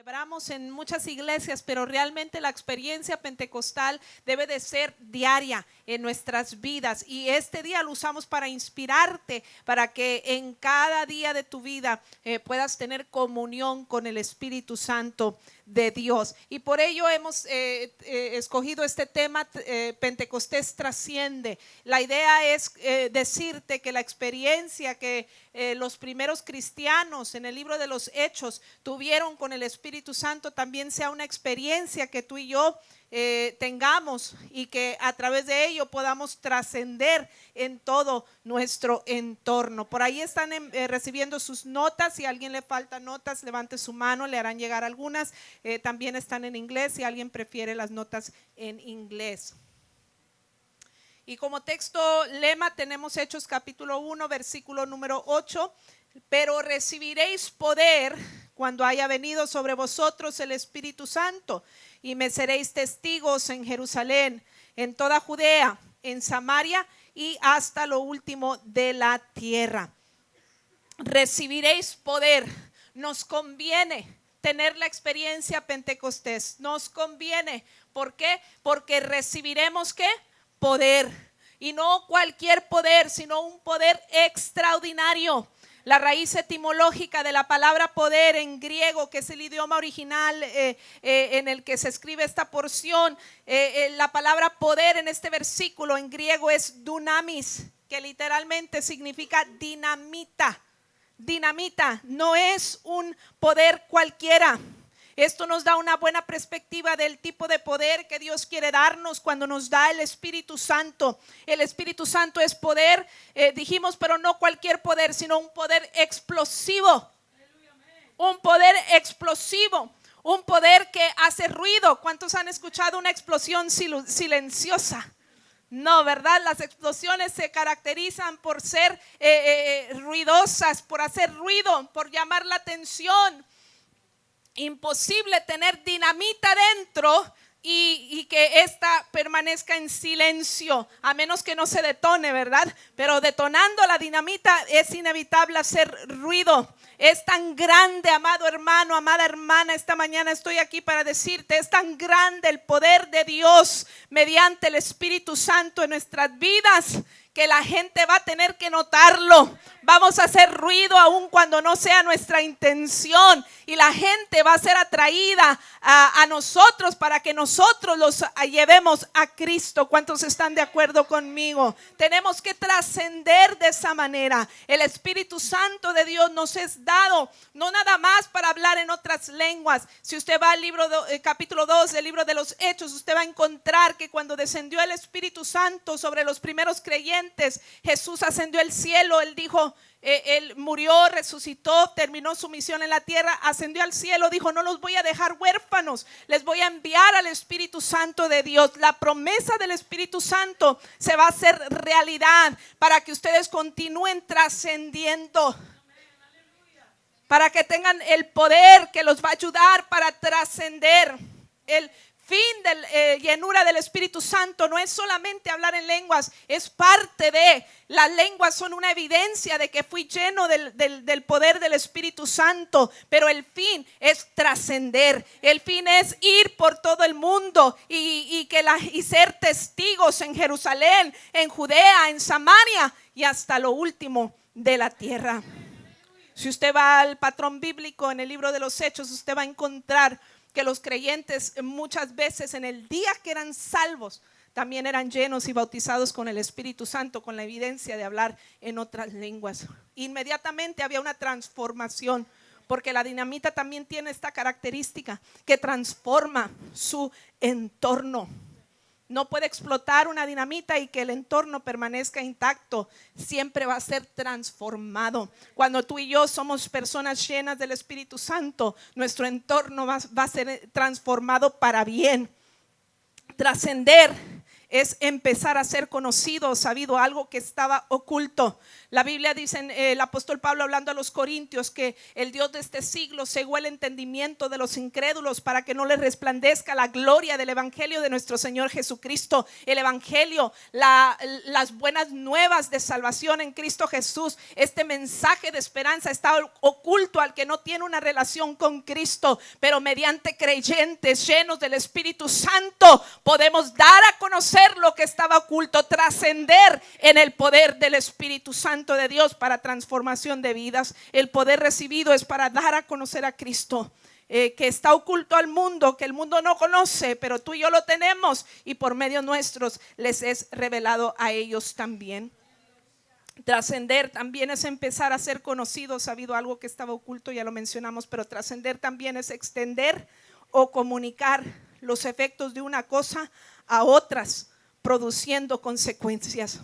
celebramos en muchas iglesias, pero realmente la experiencia pentecostal debe de ser diaria en nuestras vidas, y este día lo usamos para inspirarte, para que en cada día de tu vida puedas tener comunión con el Espíritu Santo de Dios. Y por ello hemos escogido este tema, Pentecostés trasciende. La idea es decirte que la experiencia que los primeros cristianos en el libro de los Hechos tuvieron con el Espíritu Santo también sea una experiencia que tú y yo tengamos, y que a través de ello podamos trascender en todo nuestro entorno. Por ahí están recibiendo sus notas. Si a alguien le faltan notas, levante su mano, le harán llegar algunas. También están en inglés si alguien prefiere las notas en inglés. Y como texto lema tenemos Hechos capítulo 1 versículo número 8. Pero recibiréis poder cuando haya venido sobre vosotros el Espíritu Santo, y me seréis testigos en Jerusalén, en toda Judea, en Samaria y hasta lo último de la tierra. Recibiréis poder. Nos conviene tener la experiencia Pentecostés. Nos conviene. ¿Por qué? Porque recibiremos ¿qué? Poder. Y no cualquier poder, sino un poder extraordinario. La raíz etimológica de la palabra poder en griego, que es el idioma original en el que se escribe esta porción, la palabra poder en este versículo en griego es dunamis, que literalmente significa dinamita. Dinamita no es un poder cualquiera. Esto nos da una buena perspectiva del tipo de poder que Dios quiere darnos cuando nos da el Espíritu Santo. El Espíritu Santo es poder, dijimos, pero no cualquier poder, sino un poder explosivo. Un poder explosivo, un poder que hace ruido. ¿Cuántos han escuchado una explosión silenciosa? No, ¿verdad? Las explosiones se caracterizan por ser ruidosas, por hacer ruido, por llamar la atención. Imposible tener dinamita dentro y que ésta permanezca en silencio, a menos que no se detone, ¿verdad? Pero detonando la dinamita es inevitable hacer ruido. Es tan grande, amado hermano, amada hermana, esta mañana estoy aquí para decirte, es tan grande el poder de Dios mediante el Espíritu Santo en nuestras vidas, que la gente va a tener que notarlo. Vamos a hacer ruido aun cuando no sea nuestra intención, y la gente va a ser atraída a nosotros para que nosotros los llevemos a Cristo. ¿Cuántos están de acuerdo conmigo? Tenemos que trascender de esa manera. El Espíritu Santo de Dios nos es dado no nada más para hablar en otras lenguas. Si usted va al libro capítulo 2 del libro de los Hechos, usted va a encontrar que cuando descendió el Espíritu Santo sobre los primeros creyentes, Jesús ascendió al cielo. Él dijo, él murió, resucitó, terminó su misión en la tierra, ascendió al cielo, dijo, no los voy a dejar huérfanos, les voy a enviar al Espíritu Santo de Dios. La promesa del Espíritu Santo se va a hacer realidad para que ustedes continúen trascendiendo, para que tengan el poder que los va a ayudar para trascender. El fin de llenura del Espíritu Santo no es solamente hablar en lenguas, es parte de. Las lenguas son una evidencia de que fui lleno del poder del Espíritu Santo, pero el fin es trascender. El fin es ir por todo el mundo y ser testigos en Jerusalén, en Judea, en Samaria y hasta lo último de la tierra. Si usted va al patrón bíblico en el libro de los Hechos, usted va a encontrar que los creyentes muchas veces en el día que eran salvos también eran llenos y bautizados con el Espíritu Santo, con la evidencia de hablar en otras lenguas. Inmediatamente había una transformación, porque la dinamita también tiene esta característica que transforma su entorno. No puede explotar una dinamita y que el entorno permanezca intacto. Siempre va a ser transformado. Cuando tú y yo somos personas llenas del Espíritu Santo, nuestro entorno va a ser transformado para bien. Trascender es empezar a ser conocido, sabido, algo que estaba oculto. La Biblia dice, el apóstol Pablo hablando a los corintios, que el Dios de este siglo cegó el entendimiento de los incrédulos para que no les resplandezca la gloria del evangelio de nuestro Señor Jesucristo. El evangelio, las buenas nuevas de salvación en Cristo Jesús, este mensaje de esperanza está oculto al que no tiene una relación con Cristo, pero mediante creyentes llenos del Espíritu Santo podemos dar a conocer lo que estaba oculto, trascender en el poder del Espíritu Santo de Dios para transformación de vidas. El poder recibido es para dar a conocer a Cristo, que está oculto al mundo, que el mundo no conoce, pero tú y yo lo tenemos, y por medio nuestros les es revelado a ellos también. Trascender también es empezar a ser conocido, sabido algo que estaba oculto, ya lo mencionamos, pero trascender también es extender o comunicar los efectos de una cosa a otras, produciendo consecuencias.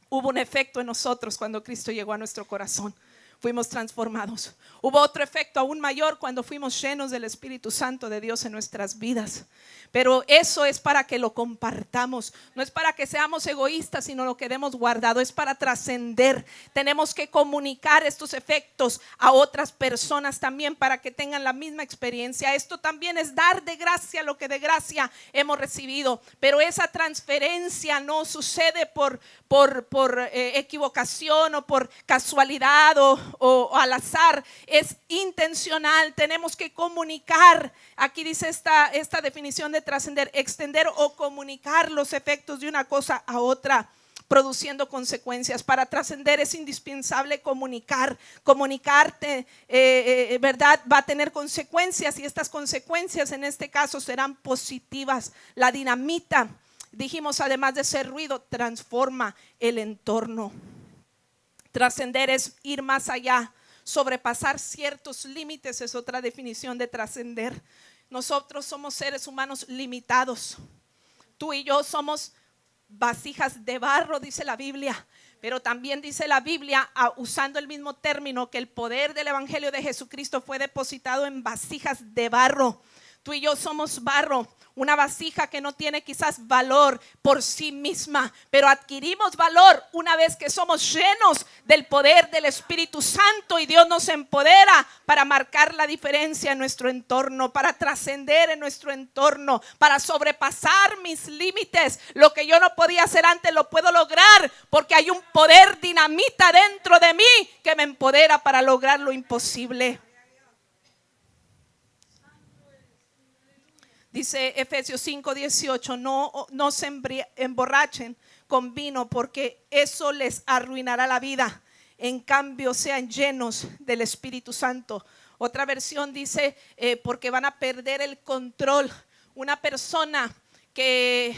Hubo un efecto en nosotros cuando Cristo llegó a nuestro corazón. Fuimos transformados. Hubo otro efecto aún mayor cuando fuimos llenos del Espíritu Santo de Dios en nuestras vidas. Pero eso es para que lo compartamos. No es para que seamos egoístas, sino lo que hemos guardado. Es para trascender. Tenemos que comunicar estos efectos a otras personas también para que tengan la misma experiencia. Esto también es dar de gracia lo que de gracia hemos recibido. Pero esa transferencia no sucede por equivocación o por casualidad o al azar. Es intencional. Tenemos que comunicar. Aquí dice esta definición de trascender: extender o comunicar los efectos de una cosa a otra, produciendo consecuencias. Para trascender es indispensable comunicarte, ¿verdad? Va a tener consecuencias, y estas consecuencias en este caso serán positivas. La dinamita, dijimos, además de ser ruido, transforma el entorno. Trascender es ir más allá, sobrepasar ciertos límites, es otra definición de trascender. Nosotros somos seres humanos limitados. Tú y yo somos vasijas de barro, dice la Biblia. Pero también dice la Biblia, usando el mismo término, que el poder del evangelio de Jesucristo fue depositado en vasijas de barro. Tú y yo somos barro, una vasija que no tiene quizás valor por sí misma, pero adquirimos valor una vez que somos llenos del poder del Espíritu Santo, y Dios nos empodera para marcar la diferencia en nuestro entorno, para trascender en nuestro entorno, para sobrepasar mis límites. Lo que yo no podía hacer antes lo puedo lograr porque hay un poder dinamita dentro de mí que me empodera para lograr lo imposible. Dice Efesios 5:18, no se emborrachen con vino, porque eso les arruinará la vida. En cambio, sean llenos del Espíritu Santo. Otra versión dice, porque van a perder el control. Una persona que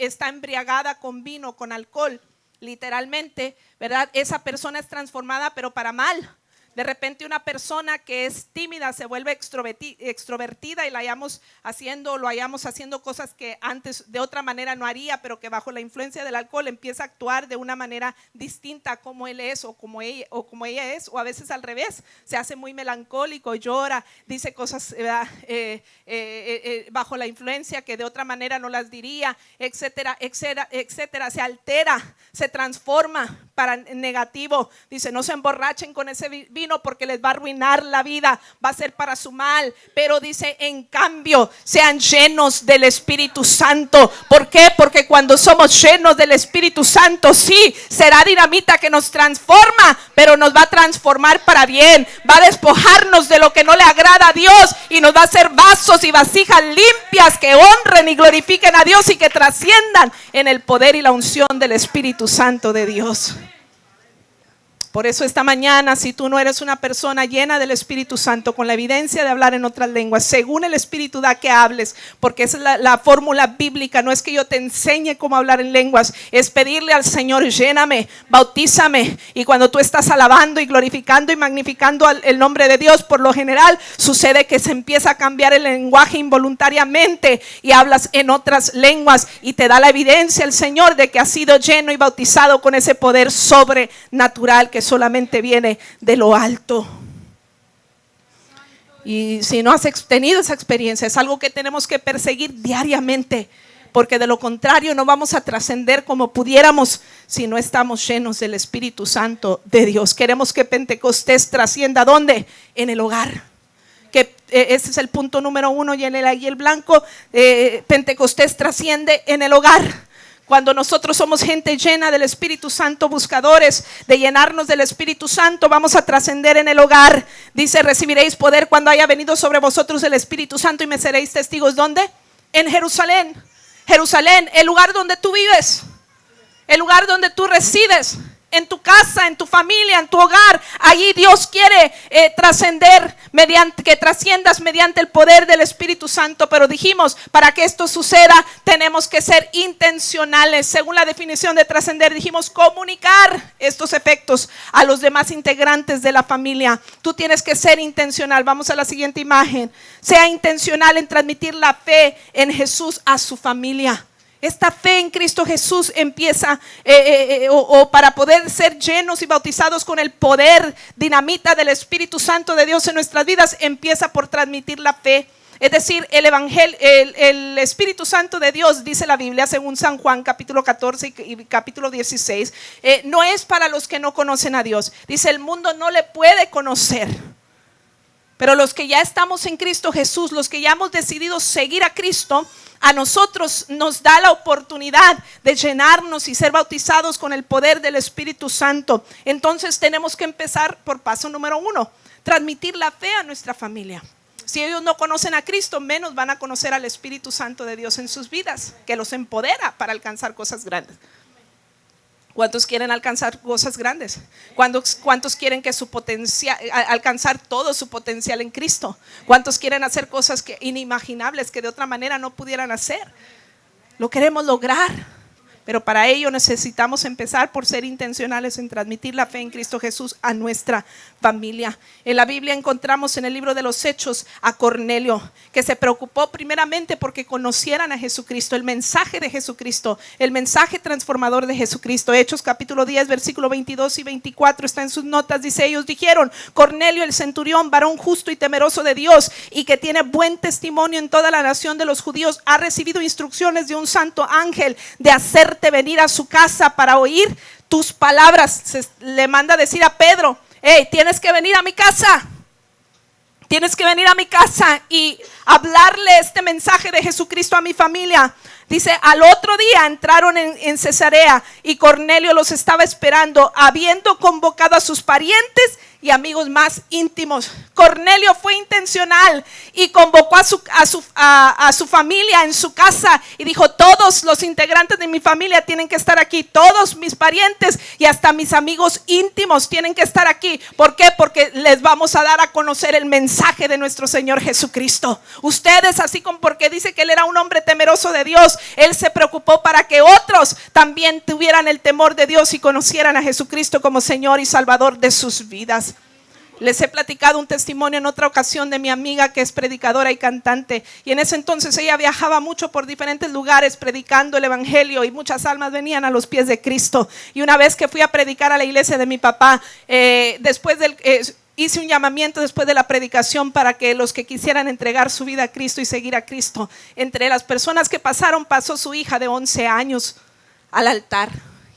está embriagada con vino, con alcohol, literalmente, ¿verdad? Esa persona es transformada, pero para mal. De repente una persona que es tímida se vuelve extrovertida, y lo hayamos haciendo cosas que antes de otra manera no haría, pero que bajo la influencia del alcohol empieza a actuar de una manera distinta a como él es o como ella es, o a veces al revés, se hace muy melancólico, llora, dice cosas bajo la influencia que de otra manera no las diría, etcétera, etcétera, etcétera. Se altera, se transforma para negativo. Dice, no se emborrachen con ese vino porque les va a arruinar la vida, va a ser para su mal. Pero dice, en cambio, sean llenos del Espíritu Santo. ¿Por qué? Porque cuando somos llenos del Espíritu Santo, sí, será dinamita que nos transforma, pero nos va a transformar para bien. Va a despojarnos de lo que no le agrada a Dios y nos va a hacer vasos y vasijas limpias que honren y glorifiquen a Dios y que trasciendan en el poder y la unción del Espíritu Santo de Dios. Por eso esta mañana, si tú no eres una persona llena del Espíritu Santo, con la evidencia de hablar en otras lenguas, según el Espíritu da que hables, porque esa es la fórmula bíblica. No es que yo te enseñe cómo hablar en lenguas, es pedirle al Señor, lléname, bautízame. Y cuando tú estás alabando y glorificando y magnificando el nombre de Dios, por lo general sucede que se empieza a cambiar el lenguaje involuntariamente y hablas en otras lenguas, y te da la evidencia el Señor de que has sido lleno y bautizado con ese poder sobrenatural que solamente viene de lo alto. Y si no has tenido esa experiencia, es algo que tenemos que perseguir diariamente, porque de lo contrario no vamos a trascender como pudiéramos si no estamos llenos del Espíritu Santo de Dios. Queremos que Pentecostés trascienda, ¿dónde? En el hogar. Que ese es el punto número 1, y en el blanco, Pentecostés trasciende en el hogar. Cuando nosotros somos gente llena del Espíritu Santo, buscadores de llenarnos del Espíritu Santo, vamos a trascender en el hogar. Dice: recibiréis poder cuando haya venido sobre vosotros el Espíritu Santo y me seréis testigos. ¿Dónde? En Jerusalén. Jerusalén, el lugar donde tú vives, el lugar donde tú resides, en tu casa, en tu familia, en tu hogar. Allí Dios quiere trascender, que trasciendas mediante el poder del Espíritu Santo. Pero dijimos, para que esto suceda tenemos que ser intencionales. Según la definición de trascender, dijimos comunicar estos efectos a los demás integrantes de la familia. Tú tienes que ser intencional. Vamos a la siguiente imagen. Sea intencional en transmitir la fe en Jesús a su familia. Esta fe en Cristo Jesús empieza, para poder ser llenos y bautizados con el poder dinamita del Espíritu Santo de Dios en nuestras vidas, empieza por transmitir la fe. Es decir, el Evangelio, el Espíritu Santo de Dios, dice la Biblia, según San Juan capítulo 14 y capítulo 16, no es para los que no conocen a Dios. Dice: el mundo no le puede conocer. Pero los que ya estamos en Cristo Jesús, los que ya hemos decidido seguir a Cristo, a nosotros nos da la oportunidad de llenarnos y ser bautizados con el poder del Espíritu Santo. Entonces tenemos que empezar por paso número 1, transmitir la fe a nuestra familia. Si ellos no conocen a Cristo, menos van a conocer al Espíritu Santo de Dios en sus vidas, que los empodera para alcanzar cosas grandes. ¿Cuántos quieren alcanzar cosas grandes? ¿Cuántos quieren que su potencial, alcanzar todo su potencial en Cristo? ¿Cuántos quieren hacer cosas inimaginables que de otra manera no pudieran hacer? Lo queremos lograr. Pero para ello necesitamos empezar por ser intencionales en transmitir la fe en Cristo Jesús a nuestra familia. En la Biblia encontramos en el libro de los Hechos a Cornelio, que se preocupó primeramente porque conocieran a Jesucristo, el mensaje de Jesucristo, el mensaje transformador de Jesucristo. Hechos capítulo 10, versículo 22 y 24 está en sus notas. Dice: ellos dijeron: Cornelio el centurión, varón justo y temeroso de Dios, y que tiene buen testimonio en toda la nación de los judíos, ha recibido instrucciones de un santo ángel de hacerte venir a su casa para oír tus palabras. Le manda a decir a Pedro: hey, tienes que venir a mi casa. Tienes que venir a mi casa y hablarle este mensaje de Jesucristo a mi familia. Dice: al otro día entraron en Cesarea y Cornelio los estaba esperando, habiendo convocado a sus parientes y amigos más íntimos. Cornelio fue intencional y convocó a su familia en su casa y dijo: todos los integrantes de mi familia tienen que estar aquí, todos mis parientes y hasta mis amigos íntimos tienen que estar aquí. ¿Por qué? Porque les vamos a dar a conocer el mensaje de nuestro Señor Jesucristo. Ustedes, así como, porque dice que él era un hombre temeroso de Dios, él se preocupó para que otros también tuvieran el temor de Dios y conocieran a Jesucristo como Señor y Salvador de sus vidas. Les he platicado un testimonio en otra ocasión de mi amiga que es predicadora y cantante, y en ese entonces ella viajaba mucho por diferentes lugares predicando el evangelio y muchas almas venían a los pies de Cristo. Y una vez que fui a predicar a la iglesia de mi papá, hice un llamamiento después de la predicación para que los que quisieran entregar su vida a Cristo y seguir a Cristo, entre las personas que pasó su hija de 11 años al altar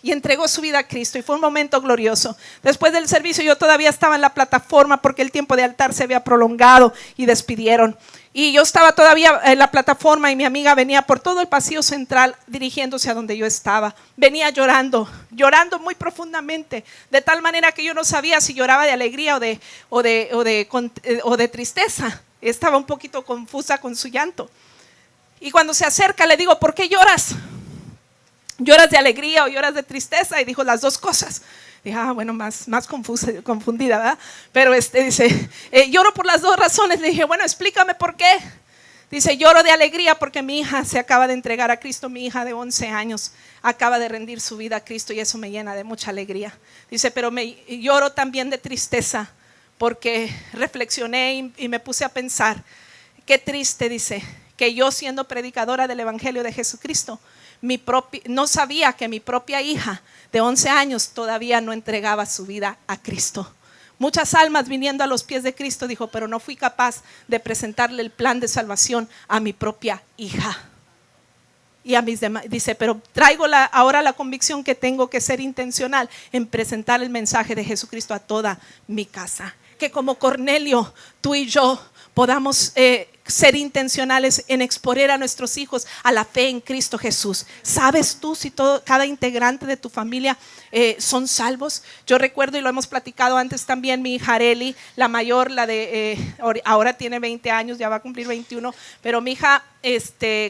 y entregó su vida a Cristo, y fue un momento glorioso. Después del servicio yo todavía estaba en la plataforma porque el tiempo de altar se había prolongado y despidieron. Y yo estaba todavía en la plataforma y mi amiga venía por todo el pasillo central dirigiéndose a donde yo estaba. Venía llorando muy profundamente, de tal manera que yo no sabía si lloraba de alegría o de tristeza. Estaba un poquito confusa con su llanto. Y cuando se acerca le digo: ¿por qué lloras? ¿Lloras de alegría o lloras de tristeza? Y dijo: las dos cosas. Dije: bueno, más confundida, ¿verdad? Pero dice: lloro por las dos razones. Le dije: bueno, explícame por qué. Dice: lloro de alegría porque mi hija se acaba de entregar a Cristo. Mi hija de 11 años acaba de rendir su vida a Cristo y eso me llena de mucha alegría. Dice: pero lloro también de tristeza porque reflexioné y me puse a pensar, qué triste, dice, que yo, siendo predicadora del evangelio de Jesucristo, no sabía que mi propia hija de 11 años todavía no entregaba su vida a Cristo. Muchas almas viniendo a los pies de Cristo, dijo, pero no fui capaz de presentarle el plan de salvación a mi propia hija. Y a mis demás, dice, pero traigo ahora la convicción que tengo que ser intencional en presentar el mensaje de Jesucristo a toda mi casa. Que como Cornelio, tú y yo podamos ser intencionales en exponer a nuestros hijos a la fe en Cristo Jesús. ¿Sabes tú si cada integrante de tu familia son salvos? Yo recuerdo, y lo hemos platicado antes también, mi hija Areli, la mayor, la de ahora tiene 20 años, ya va a cumplir 21, pero mi hija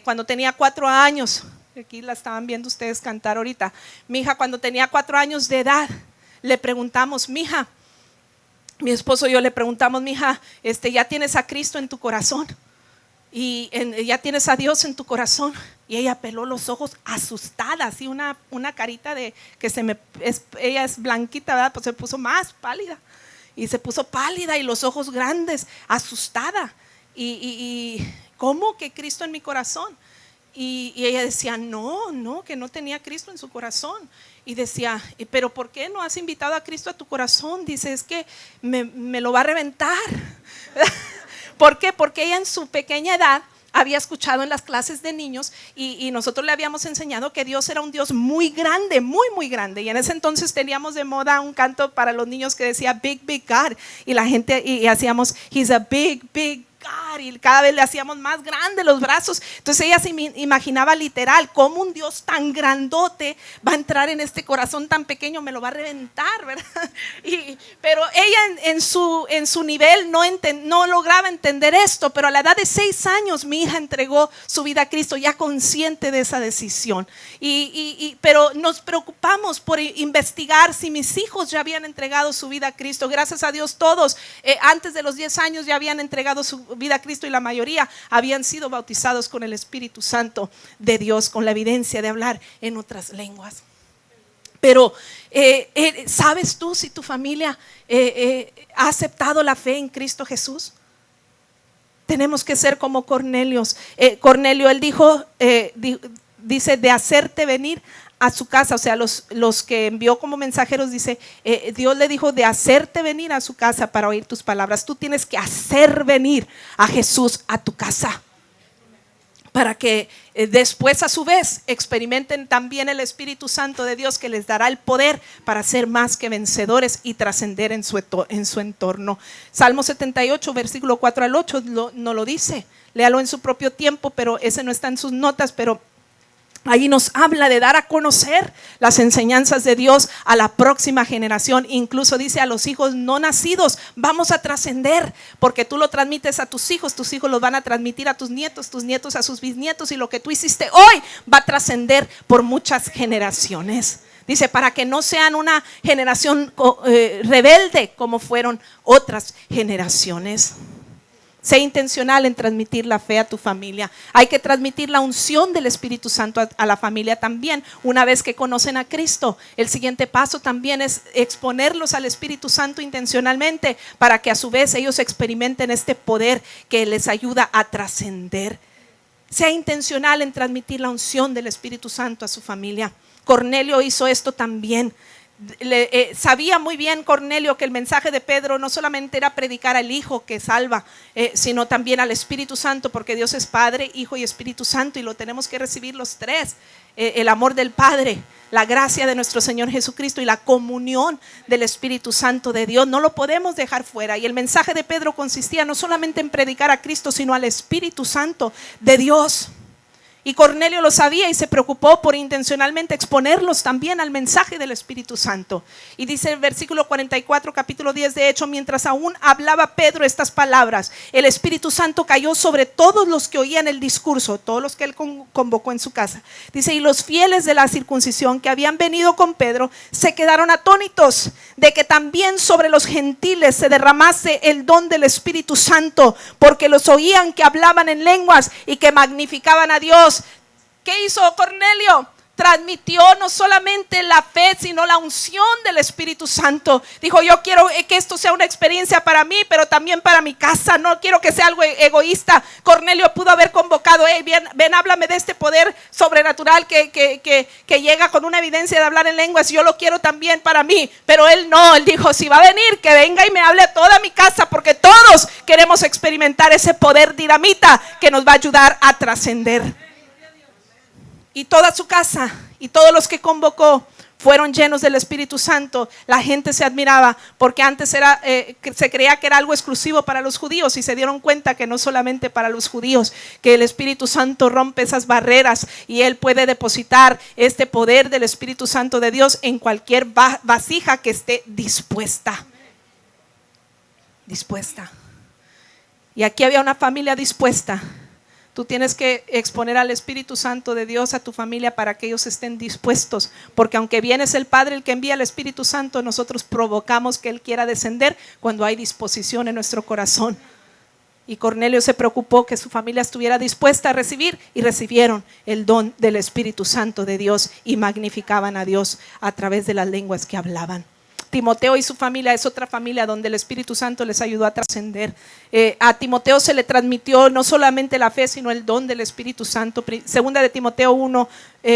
cuando tenía 4 años, aquí la estaban viendo ustedes cantar ahorita, mi hija cuando tenía 4 años de edad, le preguntamos, mija, mi esposo y yo le preguntamos, mija, ¿ya tienes a Cristo en tu corazón? Y ya tienes a Dios en tu corazón. Y ella peló los ojos asustada, así una carita de que ella es blanquita, ¿verdad? Pues se puso más pálida. Y se puso pálida y los ojos grandes, asustada. Y ¿cómo que Cristo en mi corazón? Y ella decía, no, que no tenía Cristo en su corazón. Y decía, pero ¿por qué no has invitado a Cristo a tu corazón? Dice, es que me lo va a reventar. ¿Por qué? Porque ella en su pequeña edad había escuchado en las clases de niños y nosotros le habíamos enseñado que Dios era un Dios muy grande, muy, muy grande. Y en ese entonces teníamos de moda un canto para los niños que decía Big, Big God. Y la gente, y hacíamos, He's a big, big God. Y cada vez le hacíamos más grandes los brazos. Entonces ella se imaginaba literal cómo un Dios tan grandote va a entrar en este corazón tan pequeño, me lo va a reventar, ¿verdad? Pero ella en su nivel no lograba entender esto. Pero a la edad de 6 años mi hija entregó su vida a Cristo, ya consciente de esa decisión. Pero nos preocupamos por investigar si mis hijos ya habían entregado su vida a Cristo. Gracias a Dios todos antes de los 10 años ya habían entregado su vida a Cristo, y la mayoría habían sido bautizados con el Espíritu Santo de Dios, con la evidencia de hablar en otras lenguas. Pero ¿sabes tú si tu familia ha aceptado la fe en Cristo Jesús? Tenemos que ser como Cornelios. Cornelio, él dice de hacerte venir a su casa, o sea, los que envió como mensajeros, dice, Dios le dijo de hacerte venir a su casa para oír tus palabras. Tú tienes que hacer venir a Jesús a tu casa para que después a su vez experimenten también el Espíritu Santo de Dios, que les dará el poder para ser más que vencedores y trascender en su entorno. Salmo 78, versículo 4 al 8 no lo dice, léalo en su propio tiempo, pero ese no está en sus notas, pero ahí nos habla de dar a conocer las enseñanzas de Dios a la próxima generación. Incluso dice a los hijos no nacidos, vamos a trascender, porque tú lo transmites a tus hijos los van a transmitir a tus nietos a sus bisnietos, y lo que tú hiciste hoy va a trascender por muchas generaciones. Dice, para que no sean una generación rebelde como fueron otras generaciones. Sé intencional en transmitir la fe a tu familia. Hay que transmitir la unción del Espíritu Santo a la familia también. Una vez que conocen a Cristo, el siguiente paso también es exponerlos al Espíritu Santo intencionalmente, para que a su vez ellos experimenten este poder que les ayuda a trascender. Sea intencional en transmitir la unción del Espíritu Santo a su familia. Cornelio hizo esto también. Sabía muy bien Cornelio que el mensaje de Pedro no solamente era predicar al Hijo que salva, sino también al Espíritu Santo, porque Dios es Padre, Hijo y Espíritu Santo, y lo tenemos que recibir los tres. El amor del Padre, la gracia de nuestro Señor Jesucristo y la comunión del Espíritu Santo de Dios, no lo podemos dejar fuera. Y el mensaje de Pedro consistía no solamente en predicar a Cristo, sino al Espíritu Santo de Dios. Y Cornelio lo sabía y se preocupó por intencionalmente exponerlos también al mensaje del Espíritu Santo. Y dice el versículo 44, capítulo 10 de Hechos, mientras aún hablaba Pedro estas palabras, el Espíritu Santo cayó sobre todos los que oían el discurso, todos los que él convocó en su casa. Dice, y los fieles de la circuncisión que habían venido con Pedro se quedaron atónitos de que también sobre los gentiles se derramase el don del Espíritu Santo, porque los oían que hablaban en lenguas y que magnificaban a Dios. ¿Qué hizo Cornelio? Transmitió no solamente la fe, sino la unción del Espíritu Santo. Dijo, yo quiero que esto sea una experiencia para mí, pero también para mi casa. No quiero que sea algo egoísta. Cornelio pudo haber convocado, ven, háblame de este poder sobrenatural que llega con una evidencia de hablar en lenguas. Yo lo quiero también para mí. Pero él no, él dijo, si va a venir, que venga y me hable a toda mi casa, porque todos queremos experimentar ese poder dinamita que nos va a ayudar a trascender. y toda su casa y todos los que convocó fueron llenos del Espíritu Santo. La gente se admiraba porque antes se creía que era algo exclusivo para los judíos, y se dieron cuenta que no solamente para los judíos, que el Espíritu Santo rompe esas barreras y Él puede depositar este poder del Espíritu Santo de Dios en cualquier vasija que esté dispuesta. Y aquí había una familia dispuesta. Tú tienes que exponer al Espíritu Santo de Dios a tu familia para que ellos estén dispuestos, porque aunque bien es el Padre el que envía al Espíritu Santo, nosotros provocamos que Él quiera descender cuando hay disposición en nuestro corazón. Y Cornelio se preocupó que su familia estuviera dispuesta a recibir, y recibieron el don del Espíritu Santo de Dios y magnificaban a Dios a través de las lenguas que hablaban. Timoteo y su familia es otra familia donde el Espíritu Santo les ayudó a trascender. A Timoteo se le transmitió no solamente la fe, sino el don del Espíritu Santo. Segunda de Timoteo 1,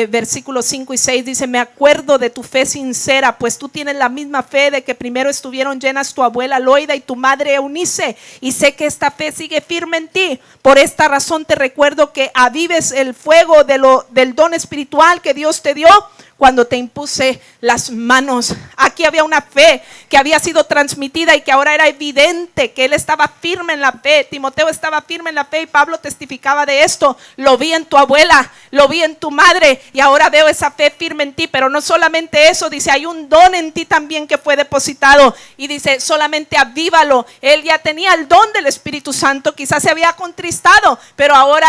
versículos 5 y 6 dice: me acuerdo de tu fe sincera, pues tú tienes la misma fe de que primero estuvieron llenas tu abuela Loida y tu madre Eunice, y sé que esta fe sigue firme en ti. Por esta razón te recuerdo que avives el fuego del don espiritual que Dios te dio cuando te impuse las manos. Aquí había una fe que había sido transmitida y que ahora era evidente que él estaba firme en la fe. Timoteo estaba firme en la fe y Pablo testificaba de esto. Lo vi en tu abuela, lo vi en tu madre y ahora veo esa fe firme en ti. Pero no solamente eso, dice, hay un don en ti también que fue depositado, y dice, solamente avívalo. Él ya tenía el don del Espíritu Santo, quizás se había contristado, pero ahora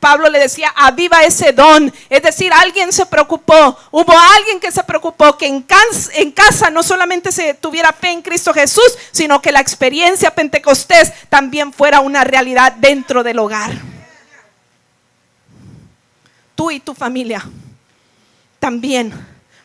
Pablo le decía, aviva ese don. Es decir, alguien se preocupó. Hubo alguien que se preocupó que en casa no solamente se tuviera fe en Cristo Jesús, sino que la experiencia Pentecostés también fuera una realidad dentro del hogar. Tú y tu familia también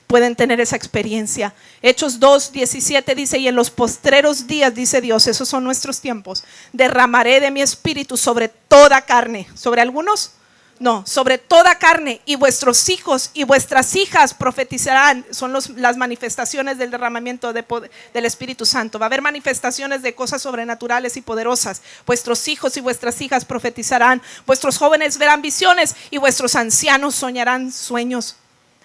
pueden tener esa experiencia. Hechos 2:17 dice: y en los postreros días, dice Dios, esos son nuestros tiempos, derramaré de mi espíritu sobre toda carne. ¿Sobre algunos? No, sobre toda carne, y vuestros hijos y vuestras hijas profetizarán. Son las manifestaciones del derramamiento del Espíritu Santo. Va a haber manifestaciones de cosas sobrenaturales y poderosas. Vuestros hijos y vuestras hijas profetizarán, vuestros jóvenes verán visiones y vuestros ancianos soñarán sueños.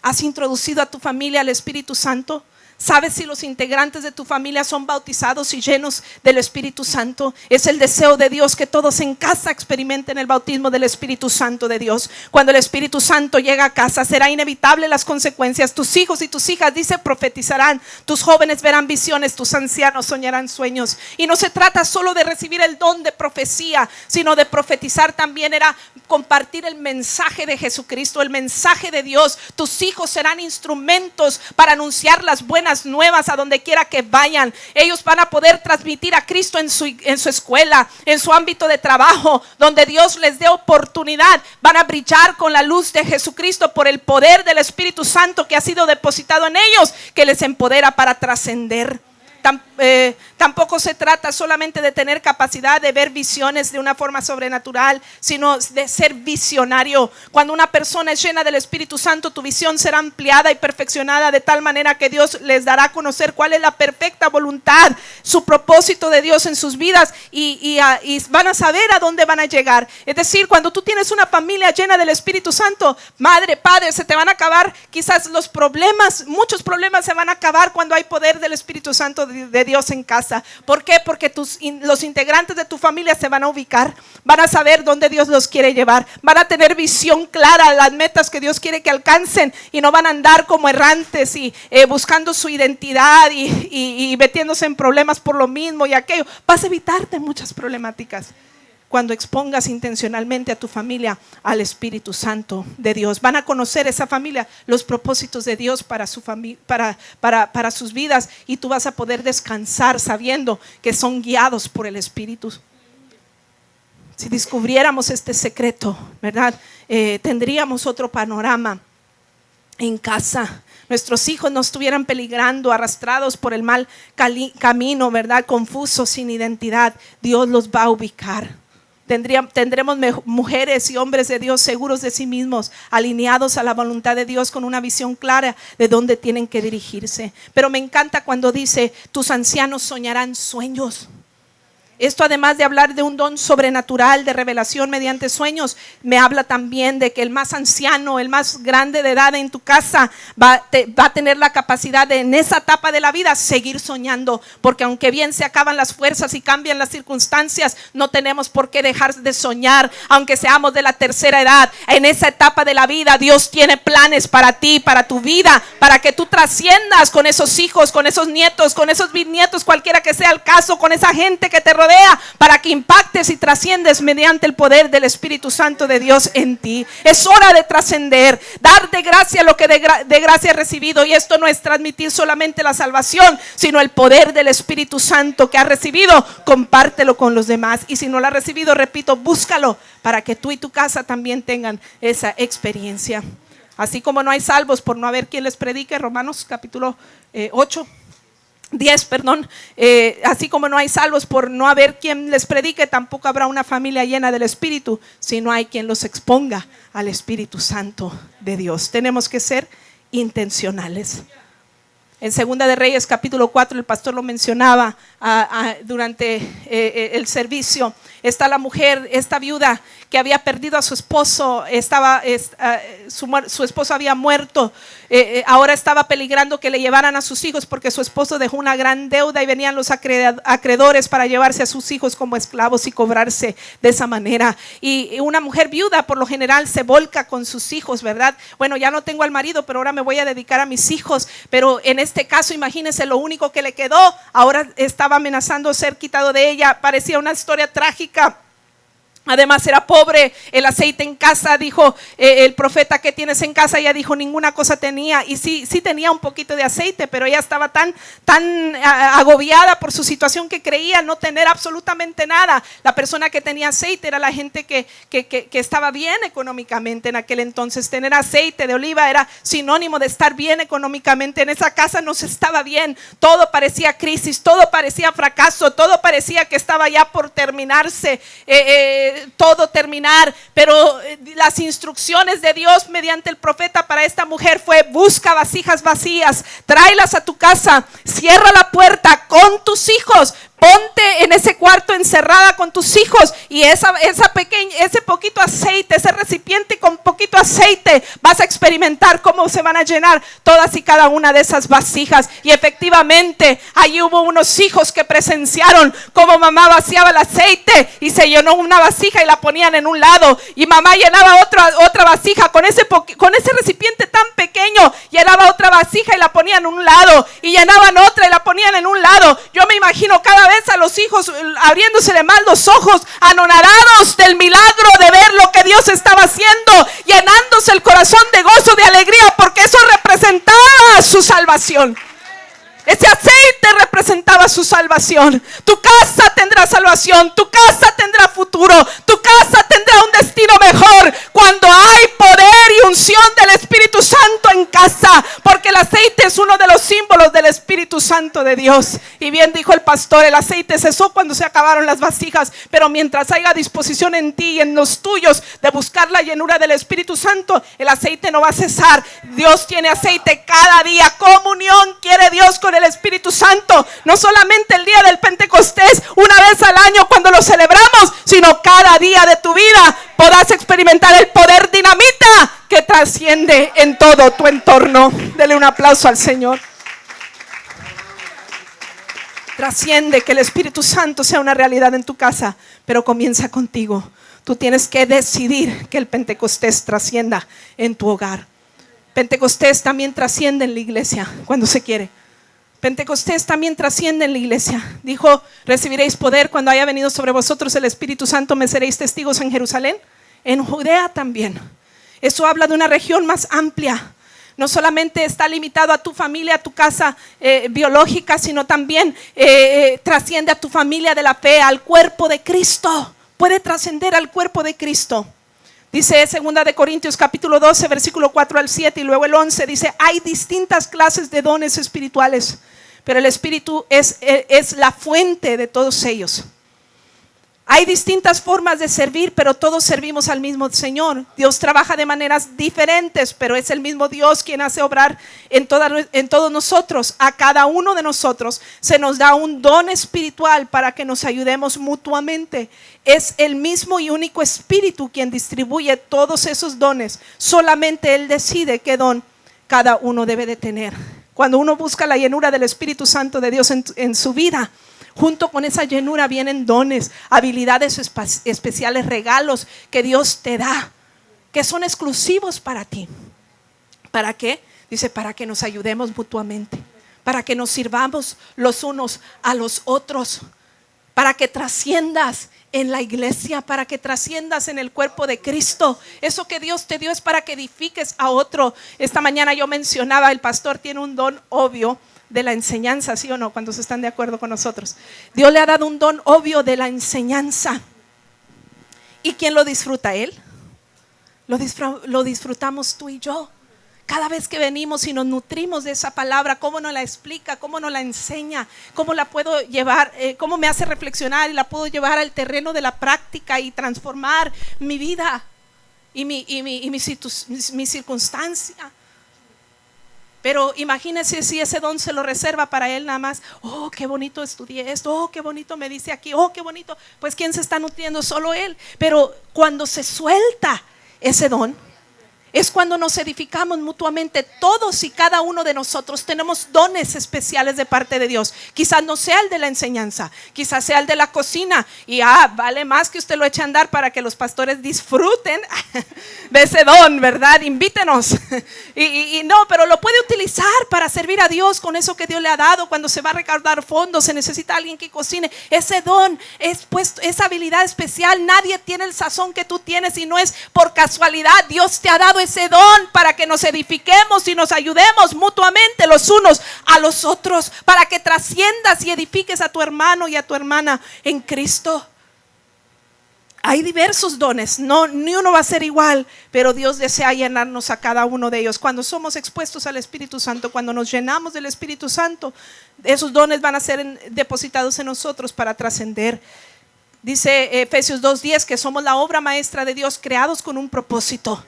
¿Has introducido a tu familia al Espíritu Santo? ¿Sabes si los integrantes de tu familia son bautizados y llenos del Espíritu Santo? Es el deseo de Dios que todos en casa experimenten el bautismo del Espíritu Santo de Dios. Cuando el Espíritu Santo llega a casa, será inevitable las consecuencias. Tus hijos y tus hijas, dice, profetizarán. Tus jóvenes verán visiones, tus ancianos soñarán sueños. Y no se trata solo de recibir el don de profecía, sino de profetizar también era compartir el mensaje de Jesucristo, el mensaje de Dios. Tus hijos serán instrumentos para anunciar las buenas nuevas a donde quiera que vayan. Ellos van a poder transmitir a Cristo en su escuela, en su ámbito de trabajo, donde Dios les dé oportunidad. Van a brillar con la luz de Jesucristo por el poder del Espíritu Santo que ha sido depositado en ellos, que les empodera para trascender. Tampoco se trata solamente de tener capacidad de ver visiones de una forma sobrenatural, sino de ser visionario. Cuando una persona es llena del Espíritu Santo, tu visión será ampliada y perfeccionada de tal manera que Dios les dará a conocer cuál es la perfecta voluntad, su propósito de Dios en sus vidas, y van a saber a dónde van a llegar. Es decir, cuando tú tienes una familia llena del Espíritu Santo, madre, padre, se te van a acabar quizás los problemas. Muchos problemas se van a acabar cuando hay poder del Espíritu Santo de Dios en casa. ¿Por qué? Porque los integrantes de tu familia se van a ubicar, van a saber dónde Dios los quiere llevar, van a tener visión clara, las metas que Dios quiere que alcancen, y no van a andar como errantes y buscando su identidad y metiéndose en problemas por lo mismo y aquello. Vas a evitarte muchas problemáticas cuando expongas intencionalmente a tu familia al Espíritu Santo de Dios. Van a conocer esa familia los propósitos de Dios para su familia, para sus vidas, y tú vas a poder descansar sabiendo que son guiados por el Espíritu. Si descubriéramos este secreto, ¿verdad? Tendríamos otro panorama en casa. Nuestros hijos no estuvieran peligrando, arrastrados por el mal camino, ¿verdad? Confusos, sin identidad. Dios los va a ubicar. Tendremos mujeres y hombres de Dios seguros de sí mismos, alineados a la voluntad de Dios, con una visión clara de dónde tienen que dirigirse. Pero me encanta cuando dice: tus ancianos soñarán sueños. Esto, además de hablar de un don sobrenatural de revelación mediante sueños, me habla también de que el más anciano, el más grande de edad en tu casa va a tener la capacidad de, en esa etapa de la vida, seguir soñando, porque aunque bien se acaban las fuerzas y cambian las circunstancias, no tenemos por qué dejar de soñar. Aunque seamos de la tercera edad, en esa etapa de la vida Dios tiene planes para ti, para tu vida, para que tú trasciendas con esos hijos, con esos nietos, con esos bisnietos, cualquiera que sea el caso, con esa gente que te rodea, para que impactes y trasciendes mediante el poder del Espíritu Santo de Dios en ti. Es hora de trascender, dar de gracia lo que de gracia has recibido, y esto no es transmitir solamente la salvación, sino el poder del Espíritu Santo que has recibido. Compártelo con los demás, y si no lo has recibido, repito, búscalo para que tú y tu casa también tengan esa experiencia. Así como no hay salvos por no haber quien les predique, Romanos capítulo 10, así como no hay salvos por no haber quien les predique, tampoco habrá una familia llena del Espíritu si no hay quien los exponga al Espíritu Santo de Dios. Tenemos que ser intencionales. En Segunda de Reyes capítulo 4, el pastor lo mencionaba durante el servicio. Está la mujer, esta viuda que había perdido a su esposo, su esposo había muerto, ahora estaba peligrando que le llevaran a sus hijos porque su esposo dejó una gran deuda y venían los acreedores para llevarse a sus hijos como esclavos y cobrarse de esa manera. Y una mujer viuda por lo general se volca con sus hijos, ¿verdad? Bueno, ya no tengo al marido, pero ahora me voy a dedicar a mis hijos. Pero en este caso, imagínense, lo único que le quedó, ahora estaba amenazando ser quitado de ella. Parecía una historia trágica. Además era pobre, el aceite en casa, dijo el profeta, ¿qué tienes en casa? Ella dijo, ninguna cosa tenía. Y sí tenía un poquito de aceite, pero ella estaba tan agobiada por su situación que creía no tener absolutamente nada. La persona que tenía aceite era la gente que estaba bien económicamente en aquel entonces. Tener aceite de oliva era sinónimo de estar bien económicamente. En esa casa no se estaba bien, todo parecía crisis, todo parecía fracaso, todo parecía que estaba ya por terminarse, todo terminar. Pero las instrucciones de Dios mediante el profeta para esta mujer fue: busca vasijas vacías, tráelas a tu casa, cierra la puerta con tus hijos, ponte en ese cuarto encerrada con tus hijos, y ese poquito aceite, ese recipiente con poquito aceite, vas a experimentar cómo se van a llenar todas y cada una de esas vasijas. Y efectivamente allí hubo unos hijos que presenciaron cómo mamá vaciaba el aceite y se llenó una vasija y la ponían en un lado, y mamá llenaba otra vasija con ese recipiente tan pequeño, llenaba otra vasija y la ponían en un lado, y llenaban otra y la ponían en un lado. Yo me imagino cada vez a los hijos abriéndosele más los ojos, anonadados del milagro de ver lo que Dios estaba haciendo, llenándose el corazón de gozo, de alegría, porque eso representaba su salvación. Ese aceite representaba su salvación. Tu casa tendrá salvación, tu casa tendrá futuro, tu casa tendrá un destino mejor cuando hay poder y unción del Espíritu Santo en casa, porque el aceite es uno de los símbolos del Espíritu Santo de Dios. Y bien dijo el pastor, el aceite cesó cuando se acabaron las vasijas, pero mientras haya disposición en ti y en los tuyos de buscar la llenura del Espíritu Santo, el aceite no va a cesar. Dios tiene aceite cada día. Comunión quiere Dios con el Espíritu Santo, no solamente el día del Pentecostés, una vez al año cuando lo celebramos, sino cada día de tu vida podrás experimentar el poder dinamita que trasciende en todo tu entorno. Dele un aplauso al Señor. Trasciende, que el Espíritu Santo sea una realidad en tu casa, pero comienza contigo. Tú tienes que decidir que el Pentecostés trascienda en tu hogar. Pentecostés también trasciende en la iglesia cuando se quiere. Pentecostés también trasciende en la iglesia. Dijo: recibiréis poder cuando haya venido sobre vosotros el Espíritu Santo, me seréis testigos en Jerusalén, en Judea también. Eso habla de una región más amplia. No solamente está limitado a tu familia, a tu casa biológica, sino también trasciende a tu familia de la fe, al cuerpo de Cristo. Puede trascender al cuerpo de Cristo. Dice 2 Corintios capítulo 12, versículo 4 al 7, y luego el 11 dice: hay distintas clases de dones espirituales, pero el Espíritu es la fuente de todos ellos. Hay distintas formas de servir, pero todos servimos al mismo Señor. Dios trabaja de maneras diferentes, pero es el mismo Dios quien hace obrar en todos nosotros. A cada uno de nosotros se nos da un don espiritual para que nos ayudemos mutuamente. Es el mismo y único Espíritu quien distribuye todos esos dones. Solamente Él decide qué don cada uno debe de tener. Cuando uno busca la llenura del Espíritu Santo de Dios en su vida, junto con esa llenura vienen dones, habilidades especiales, regalos que Dios te da, que son exclusivos para ti. ¿Para qué? Dice, para que nos ayudemos mutuamente, para que nos sirvamos los unos a los otros, para que trasciendas en la iglesia, para que trasciendas en el cuerpo de Cristo. Eso que Dios te dio es para que edifiques a otro. Esta mañana yo mencionaba, el pastor tiene un don obvio de la enseñanza, ¿sí o no? Cuando se están de acuerdo con nosotros. Dios le ha dado un don obvio de la enseñanza. ¿Y quién lo disfruta? Él. Lo disfrutamos tú y yo. Cada vez que venimos y nos nutrimos de esa palabra, cómo nos la explica, cómo nos la enseña, cómo la puedo llevar, cómo me hace reflexionar y la puedo llevar al terreno de la práctica y transformar mi vida y mi circunstancia. Pero imagínense si ese don se lo reserva para él nada más. Oh, qué bonito estudié esto. Oh, qué bonito me dice aquí. Oh, qué bonito. Pues ¿quién se está nutriendo? Solo él. Pero cuando se suelta ese don, es cuando nos edificamos mutuamente. Todos y cada uno de nosotros tenemos dones especiales de parte de Dios. Quizás no sea el de la enseñanza, quizás sea el de la cocina. Y vale más que usted lo eche a andar para que los pastores disfruten de ese don, ¿verdad? Invítenos. Y no, pero lo puede utilizar para servir a Dios con eso que Dios le ha dado. Cuando se va a recaudar fondos, se necesita alguien que cocine. Ese don, esa habilidad especial, nadie tiene el sazón que tú tienes y no es por casualidad. Dios te ha dado ese don para que nos edifiquemos y nos ayudemos mutuamente los unos a los otros, para que trasciendas y edifiques a tu hermano y a tu hermana en Cristo. Hay diversos dones, ni uno va a ser igual, pero Dios desea llenarnos a cada uno de ellos. Cuando somos expuestos al Espíritu Santo, cuando nos llenamos del Espíritu Santo, esos dones van a ser depositados en nosotros para trascender. Dice Efesios 2:10 que somos la obra maestra de Dios, creados con un propósito.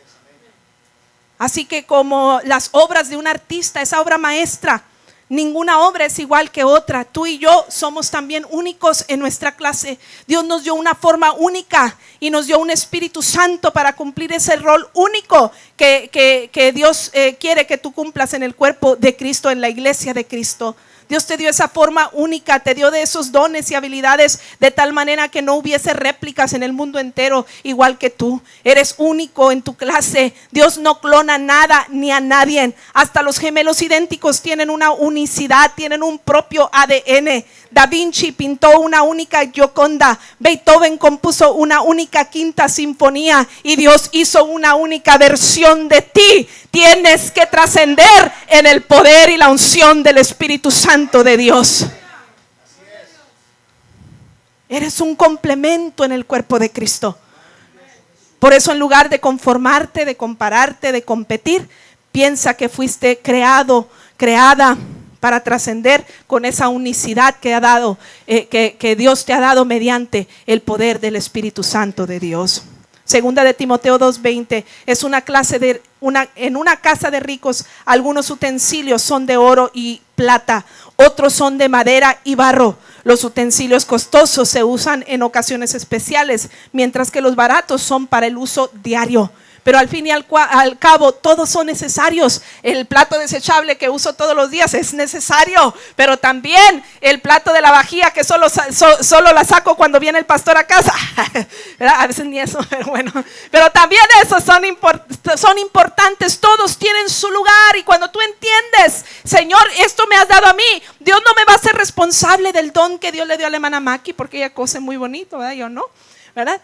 Así que como las obras de un artista, esa obra maestra, ninguna obra es igual que otra. Tú y yo somos también únicos en nuestra clase. Dios nos dio una forma única y nos dio un Espíritu Santo para cumplir ese rol único que Dios quiere que tú cumplas en el cuerpo de Cristo, en la iglesia de Cristo. Dios te dio esa forma única, te dio de esos dones y habilidades de tal manera que no hubiese réplicas en el mundo entero igual que tú. Eres único en tu clase. Dios no clona nada ni a nadie. Hasta los gemelos idénticos tienen una unicidad, tienen un propio ADN. Da Vinci pintó una única Gioconda. Beethoven compuso una única quinta sinfonía y Dios hizo una única versión de ti. Tienes que trascender en el poder y la unción del Espíritu Santo de Dios. Eres un complemento en el cuerpo de Cristo. Por eso, en lugar de conformarte, de compararte, de competir, piensa que fuiste creada para trascender con esa unicidad que ha dado, que Dios te ha dado mediante el poder del Espíritu Santo de Dios. Segunda de Timoteo 2:20 es en una casa de ricos, algunos utensilios son de oro y plata, otros son de madera y barro. Los utensilios costosos se usan en ocasiones especiales, mientras que los baratos son para el uso diario. Pero al fin y al cabo todos son necesarios. El plato desechable que uso todos los días es necesario, pero también el plato de la vajilla que solo la saco cuando viene el pastor a casa. A veces ni eso, pero bueno. Pero también esos son importantes. Todos tienen su lugar y cuando tú entiendes, Señor, esto me has dado a mí, Dios no me va a hacer responsable del don que Dios le dio a la hermana Maki porque ella cose muy bonito, ¿verdad? Yo no. ¿verdad?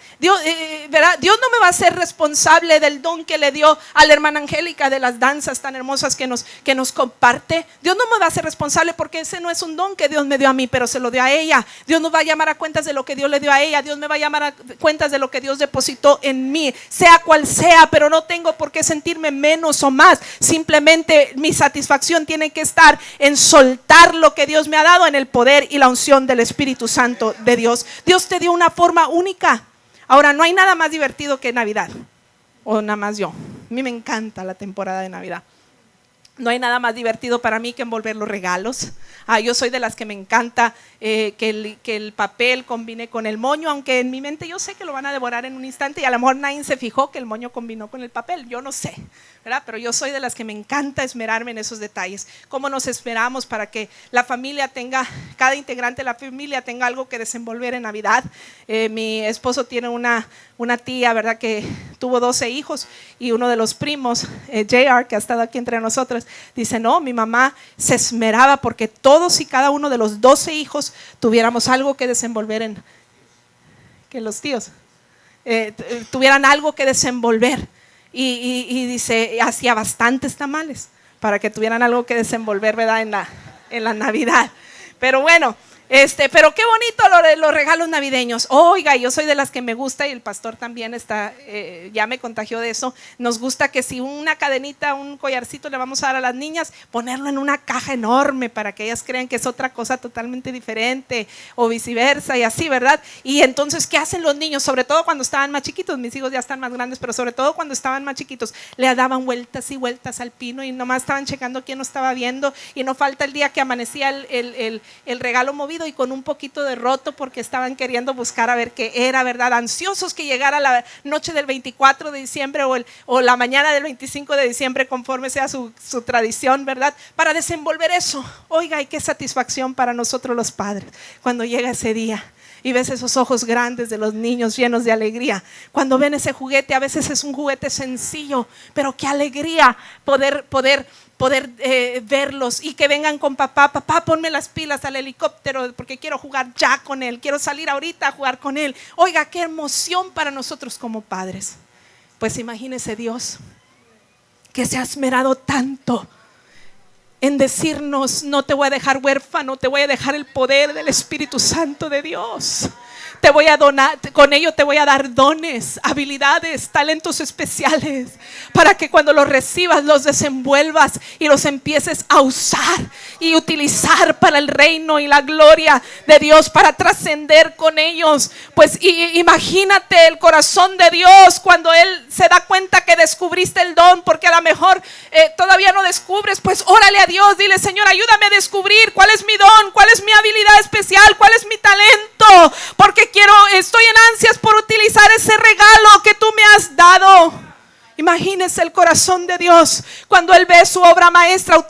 ¿Verdad? Dios no me va a hacer responsable del don que le dio a la hermana Angélica de las danzas tan hermosas que nos comparte. Dios no me va a hacer responsable porque ese no es un don que Dios me dio a mí, pero se lo dio a ella. Dios nos va a llamar a cuentas de lo que Dios le dio a ella. Dios me va a llamar a cuentas de lo que Dios depositó en mí, sea cual sea, pero no tengo por qué sentirme menos o más. Simplemente mi satisfacción tiene que estar en soltar lo que Dios me ha dado en el poder y la unción del Espíritu Santo de Dios. Dios te dio una forma única. Ahora, no hay nada más divertido que Navidad, o nada más yo. A mí me encanta la temporada de Navidad. No hay nada más divertido para mí que envolver los regalos. Yo soy de las que me encanta que el papel combine con el moño, aunque en mi mente yo sé que lo van a devorar en un instante y a lo mejor nadie se fijó que el moño combinó con el papel. Yo no sé, ¿verdad? Pero yo soy de las que me encanta esmerarme en esos detalles. ¿Cómo nos esperamos para que la familia tenga, cada integrante de la familia tenga algo que desenvolver en Navidad? Mi esposo tiene una tía, ¿verdad? Que tuvo 12 hijos y uno de los primos, JR, que ha estado aquí entre nosotros, dice, no, mi mamá se esmeraba porque todos y cada uno de los 12 hijos tuviéramos algo que desenvolver que los tíos tuvieran algo que desenvolver. Y dice, hacía bastantes tamales para que tuvieran algo que desenvolver, ¿verdad? En la Navidad. Pero bueno, pero qué bonito los regalos navideños. Oiga, yo soy de las que me gusta y el pastor también está, ya me contagió de eso. Nos gusta que si una cadenita, un collarcito le vamos a dar a las niñas, ponerlo en una caja enorme para que ellas crean que es otra cosa totalmente diferente o viceversa y así, ¿verdad? Y entonces, ¿qué hacen los niños? Sobre todo cuando estaban más chiquitos, mis hijos ya están más grandes, pero sobre todo cuando estaban más chiquitos, le daban vueltas y vueltas al pino y nomás estaban checando quién no estaba viendo y no falta el día que amanecía el regalo movido y con un poquito de roto porque estaban queriendo buscar a ver qué era, ¿verdad? Ansiosos que llegara la noche del 24 de diciembre o la mañana del 25 de diciembre, conforme sea su tradición, ¿verdad? Para desenvolver eso. Oiga, y qué satisfacción para nosotros los padres cuando llega ese día y ves esos ojos grandes de los niños llenos de alegría. Cuando ven ese juguete, a veces es un juguete sencillo, pero qué alegría poder verlos y que vengan con papá, ponme las pilas al helicóptero porque quiero jugar ya con él, quiero salir ahorita a jugar con él. Oiga, qué emoción para nosotros como padres. Pues imagínese Dios que se ha esmerado tanto en decirnos, no te voy a dejar huérfano, te voy a dejar el poder del Espíritu Santo de Dios. Te voy a donar, con ello te voy a dar dones, habilidades, talentos especiales para que cuando los recibas los desenvuelvas y los empieces a usar y utilizar para el reino y la gloria de Dios, para trascender con ellos. Pues imagínate el corazón de Dios cuando Él se da cuenta que descubriste el don, porque a lo mejor todavía no descubres. Pues órale a Dios, dile, Señor, ayúdame a descubrir cuál es mi don, cuál es mi habilidad especial, cuál es mi talento, porque estoy en ansias por utilizar ese regalo que tú me has dado. Imagínese el corazón de Dios cuando Él ve su obra maestra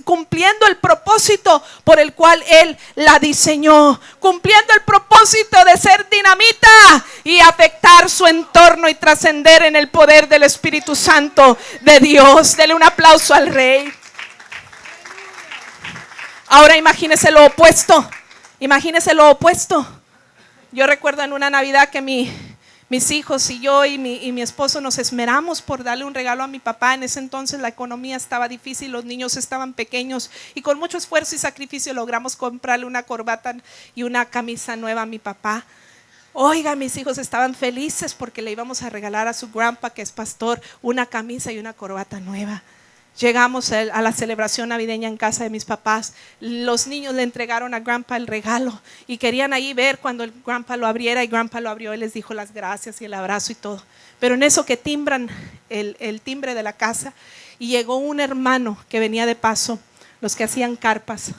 cumpliendo el propósito por el cual Él la diseñó, cumpliendo el propósito de ser dinamita y afectar su entorno y trascender en el poder del Espíritu Santo de Dios. Dele un aplauso al Rey. Ahora imagínese lo opuesto. Imagínese lo opuesto. Yo recuerdo en una Navidad que mis hijos y yo y mi esposo nos esmeramos por darle un regalo a mi papá. En ese entonces la economía estaba difícil, los niños estaban pequeños y con mucho esfuerzo y sacrificio logramos comprarle una corbata y una camisa nueva a mi papá. Oiga, mis hijos estaban felices porque le íbamos a regalar a su grandpa, que es pastor, una camisa y una corbata nueva. Llegamos a la celebración navideña en casa de mis papás. Los niños le entregaron a grandpa el regalo y querían ahí ver cuando el grandpa lo abriera, y grandpa lo abrió y les dijo las gracias y el abrazo y todo. Pero en eso que timbran el timbre de la casa, y llegó un hermano que venía de paso, los que hacían carpas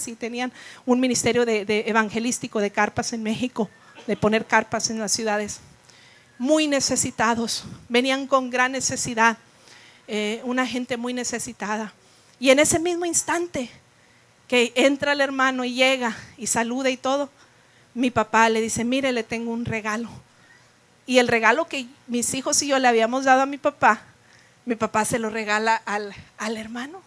y tenían un ministerio de evangelístico de carpas en México, de poner carpas en las ciudades, muy necesitados, venían con gran necesidad. Una gente muy necesitada. Y en ese mismo instante que entra el hermano y llega y saluda y todo, mi papá le dice, mire, le tengo un regalo. Y el regalo que mis hijos y yo le habíamos dado a mi papá se lo regala al hermano.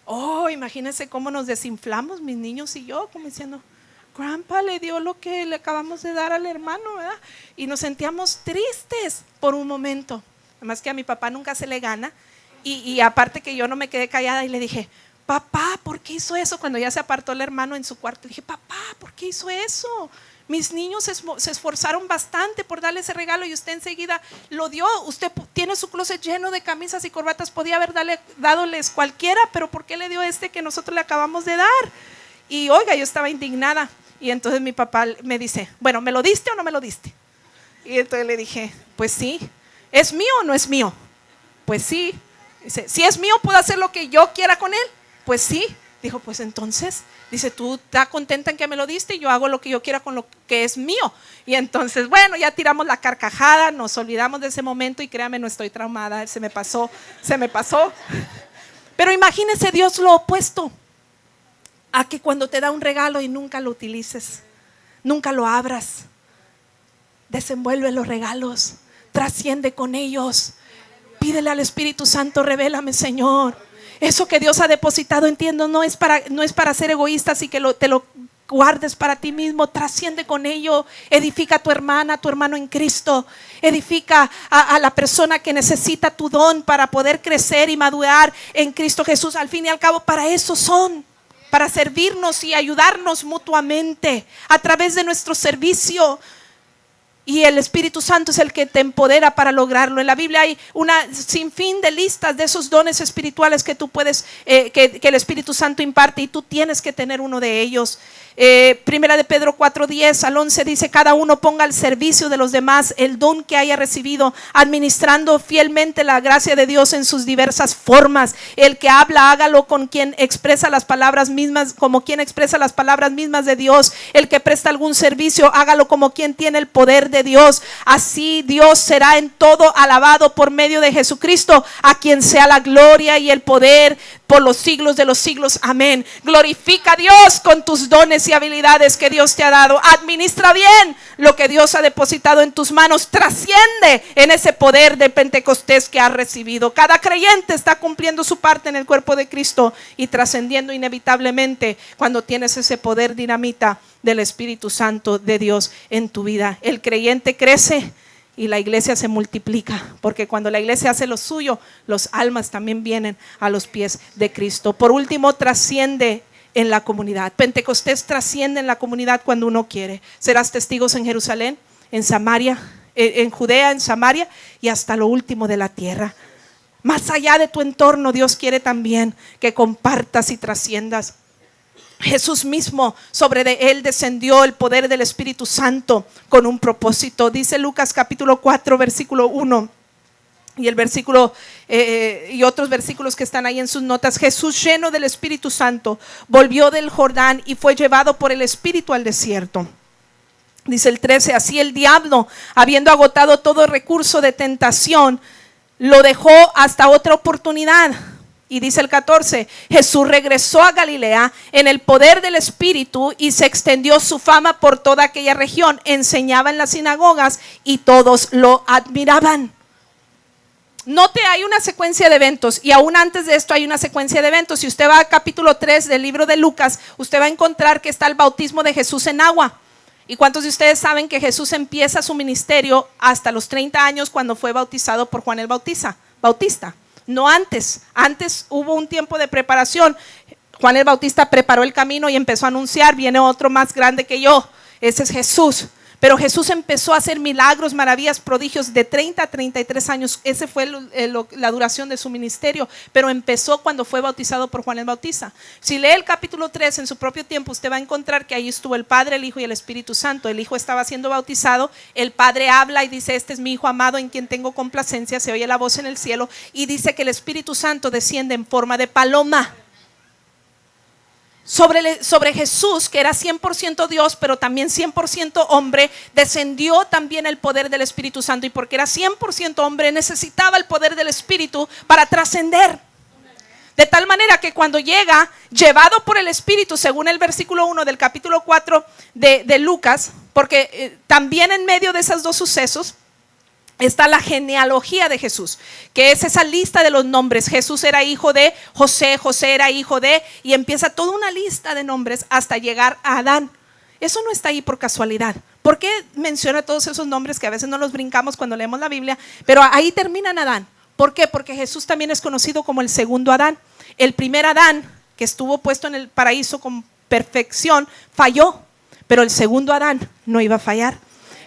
Oh, imagínense cómo nos desinflamos mis niños y yo, como diciendo, Grandpa le dio lo que le acabamos de dar al hermano, ¿verdad? Y nos sentíamos tristes por un momento. Además que a mi papá nunca se le gana. Y aparte que yo no me quedé callada y le dije, papá, ¿por qué hizo eso? Cuando ya se apartó el hermano en su cuarto, le dije, papá, ¿por qué hizo eso? Mis niños se esforzaron bastante por darle ese regalo y usted enseguida lo dio. Usted tiene su closet lleno de camisas y corbatas, podía haber dadoles cualquiera, pero ¿por qué le dio este que nosotros le acabamos de dar? Y oiga, yo estaba indignada. Y entonces mi papá me dice, bueno, ¿me lo diste o no me lo diste? Y entonces le dije, pues sí. ¿Es mío o no es mío? Pues sí. Dice, si es mío, ¿puedo hacer lo que yo quiera con él? Pues sí. Dijo, pues entonces, dice, tú estás contenta en que me lo diste y yo hago lo que yo quiera con lo que es mío. Y entonces, bueno, ya tiramos la carcajada, nos olvidamos de ese momento y créame, no estoy traumada, se me pasó. Pero imagínese Dios lo opuesto, a que cuando te da un regalo y nunca lo utilices, nunca lo abras, desenvuelve los regalos, trasciende con ellos, pídele al Espíritu Santo, revélame, Señor, eso que Dios ha depositado en ti no es para ser egoístas y que te lo guardes para ti mismo. Trasciende con ello, edifica a tu hermana, a tu hermano en Cristo, edifica a la persona que necesita tu don para poder crecer y madurar en Cristo Jesús. Al fin y al cabo, para eso son, para servirnos y ayudarnos mutuamente a través de nuestro servicio. Y el Espíritu Santo es el que te empodera para lograrlo. En la Biblia hay una sinfín de listas de esos dones espirituales que tú puedes, que el Espíritu Santo imparte, y tú tienes que tener uno de ellos. Primera de Pedro 4:10 al 11 dice, cada uno ponga al servicio de los demás el don que haya recibido, administrando fielmente la gracia de Dios en sus diversas formas. El que habla, hágalo con quien expresa las palabras mismas, como quien expresa las palabras mismas de Dios. El que presta algún servicio, hágalo como quien tiene el poder de Dios. Así Dios será en todo alabado por medio de Jesucristo, a quien sea la gloria y el poder por los siglos de los siglos. Amén. Glorifica a Dios con tus dones y habilidades que Dios te ha dado. Administra bien lo que Dios ha depositado en tus manos. Trasciende en ese poder de Pentecostés que has recibido. Cada creyente está cumpliendo su parte en el cuerpo de Cristo y trascendiendo inevitablemente cuando tienes ese poder dinamita del Espíritu Santo de Dios en tu vida. El creyente crece y la iglesia se multiplica, porque cuando la iglesia hace lo suyo, los almas también vienen a los pies de Cristo. Por último, trasciende en la comunidad. Pentecostés trasciende en la comunidad cuando uno quiere. Serás testigos en Jerusalén, en Samaria, en Judea, en Samaria y hasta lo último de la tierra. Más allá de tu entorno, Dios quiere también que compartas y trasciendas. Jesús mismo, sobre de él descendió el poder del Espíritu Santo con un propósito. Dice Lucas capítulo 4 versículo 1 y el versículo y otros versículos que están ahí en sus notas. Jesús, lleno del Espíritu Santo, volvió del Jordán y fue llevado por el Espíritu al desierto. Dice el 13, así el diablo, habiendo agotado todo recurso de tentación, lo dejó hasta otra oportunidad. Y dice el 14, Jesús regresó a Galilea en el poder del Espíritu y se extendió su fama por toda aquella región. Enseñaba en las sinagogas y todos lo admiraban. Note, hay una secuencia de eventos, y aún antes de esto hay una secuencia de eventos. Si usted va al capítulo 3 del libro de Lucas, usted va a encontrar que está el bautismo de Jesús en agua. ¿Y cuántos de ustedes saben que Jesús empieza su ministerio hasta los 30 años cuando fue bautizado por Juan el Bautista? No antes. Antes hubo un tiempo de preparación. Juan el Bautista preparó el camino y empezó a anunciar, viene otro más grande que yo. Ese es Jesús. Pero Jesús empezó a hacer milagros, maravillas, prodigios de 30 a 33 años. Ese fue la duración de su ministerio. Pero empezó cuando fue bautizado por Juan el Bautista. Si lee el capítulo 3 en su propio tiempo, usted va a encontrar que ahí estuvo el Padre, el Hijo y el Espíritu Santo. El Hijo estaba siendo bautizado. El Padre habla y dice, este es mi Hijo amado en quien tengo complacencia. Se oye la voz en el cielo. Y dice que el Espíritu Santo desciende en forma de paloma. Sobre Jesús, que era 100% Dios, pero también 100% hombre, descendió también el poder del Espíritu Santo. Y porque era 100% hombre, necesitaba el poder del Espíritu para trascender. De tal manera que cuando llega, llevado por el Espíritu, según el versículo 1 del capítulo 4 de Lucas, porque también en medio de esos dos sucesos está la genealogía de Jesús, que es esa lista de los nombres. Jesús era hijo de José, José era hijo de, y empieza toda una lista de nombres hasta llegar a Adán. Eso no está ahí por casualidad. ¿Por qué menciona todos esos nombres que a veces no los brincamos cuando leemos la Biblia? Pero ahí termina en Adán. ¿Por qué? Porque Jesús también es conocido como el segundo Adán. El primer Adán, que estuvo puesto en el paraíso con perfección, falló, pero el segundo Adán no iba a fallar.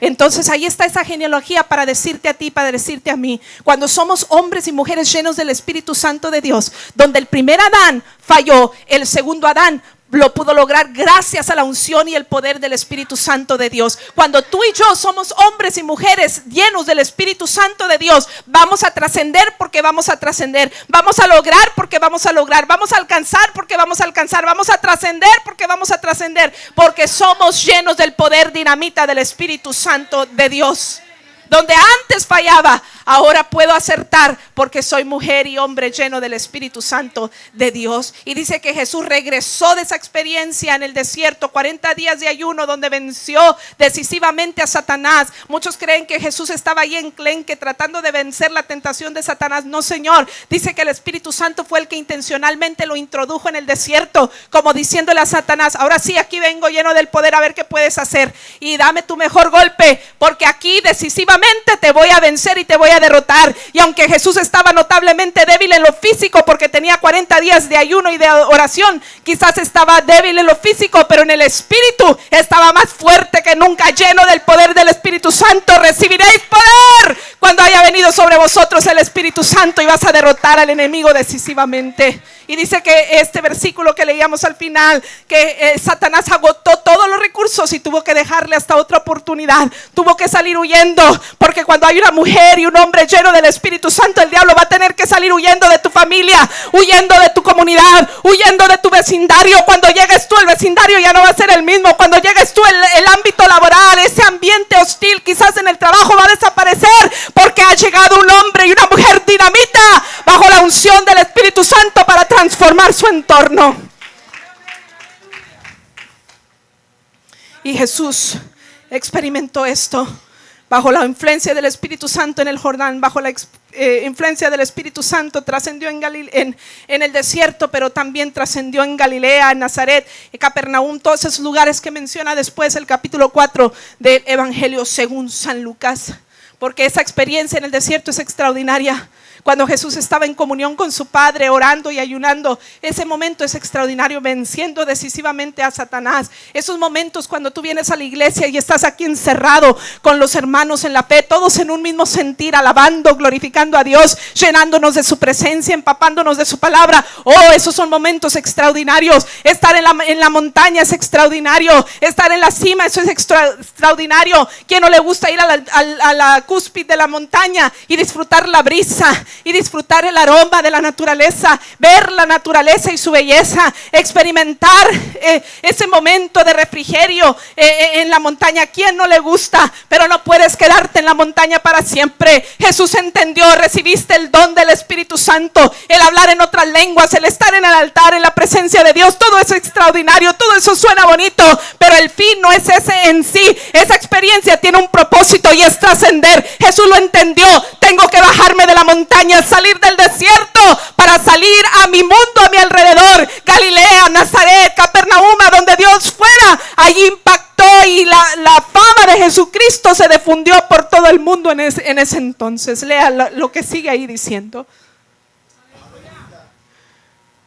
Entonces ahí está esa genealogía para decirte a ti, para decirte a mí, cuando somos hombres y mujeres llenos del Espíritu Santo de Dios, donde el primer Adán falló, el segundo Adán lo pudo lograr gracias a la unción y el poder del Espíritu Santo de Dios. Cuando tú y yo somos hombres y mujeres llenos del Espíritu Santo de Dios, vamos a trascender porque vamos a trascender, vamos a lograr porque vamos a lograr, vamos a alcanzar porque vamos a alcanzar, vamos a trascender porque vamos a trascender, porque somos llenos del poder dinamita del Espíritu Santo de Dios. Donde antes fallaba, ahora puedo acertar porque soy mujer y hombre lleno del Espíritu Santo de Dios. Y dice que Jesús regresó de esa experiencia en el desierto, 40 días de ayuno, donde venció decisivamente a Satanás. Muchos creen que Jesús estaba ahí en enclenque tratando de vencer la tentación de Satanás. No, Señor, dice que el Espíritu Santo fue el que intencionalmente lo introdujo en el desierto, como diciéndole a Satanás: ahora sí, aquí vengo lleno del poder, a ver qué puedes hacer y dame tu mejor golpe, porque aquí decisivamente te voy a vencer y te voy a derrotar. Y aunque Jesús estaba notablemente débil en lo físico porque tenía 40 días de ayuno y de oración, quizás estaba débil en lo físico, pero en el espíritu estaba más fuerte que nunca, lleno del poder del Espíritu Santo. Recibiréis poder cuando haya venido sobre vosotros el Espíritu Santo, y vas a derrotar al enemigo decisivamente. Y dice que este versículo que leíamos al final, que Satanás agotó todos los recursos y tuvo que dejarle hasta otra oportunidad, tuvo que salir huyendo, porque cuando hay una mujer y un hombre lleno del Espíritu Santo, el diablo va a tener que salir huyendo de tu familia, huyendo de tu comunidad, huyendo de tu vecindario. Cuando llegues tú, el vecindario ya no va a ser el mismo. Cuando llegues tú, el ámbito laboral, ese ambiente hostil quizás en el trabajo va a desaparecer, porque ha llegado un hombre y una mujer dinamita bajo la unción del Espíritu Santo para transformar su entorno. Y Jesús experimentó esto bajo la influencia del Espíritu Santo en el Jordán, bajo la influencia del Espíritu Santo. Trascendió en el desierto, pero también trascendió en Galilea, en Nazaret, en Capernaum, todos esos lugares que menciona después el capítulo 4 del Evangelio según San Lucas. Porque esa experiencia en el desierto es extraordinaria. Cuando Jesús estaba en comunión con su Padre, orando y ayunando, ese momento es extraordinario, venciendo decisivamente a Satanás. Esos momentos cuando tú vienes a la iglesia y estás aquí encerrado con los hermanos en la fe, todos en un mismo sentir, alabando, glorificando a Dios, llenándonos de su presencia, empapándonos de su palabra. Oh, esos son momentos extraordinarios. Estar en la montaña es extraordinario. Estar en la cima, eso es extraordinario. ¿Quién no le gusta ir a la cúspide de la montaña y disfrutar la brisa y disfrutar el aroma de la naturaleza, ver la naturaleza y su belleza, experimentar ese momento de refrigerio en la montaña? ¿Quién no le gusta? Pero no puedes quedarte en la montaña para siempre. Jesús entendió, recibiste el don del Espíritu Santo, el hablar en otras lenguas, el estar en el altar, en la presencia de Dios. Todo eso es extraordinario, todo eso suena bonito, pero el fin no es ese en sí. Esa experiencia tiene un propósito y es trascender. Jesús lo entendió. Tengo que bajarme de la montaña, salir del desierto para salir a mi mundo, a mi alrededor. Galilea, Nazaret, Capernaum, a donde Dios fuera, allí impactó, y la fama de Jesucristo se difundió por todo el mundo en ese entonces. Lea lo que sigue ahí diciendo.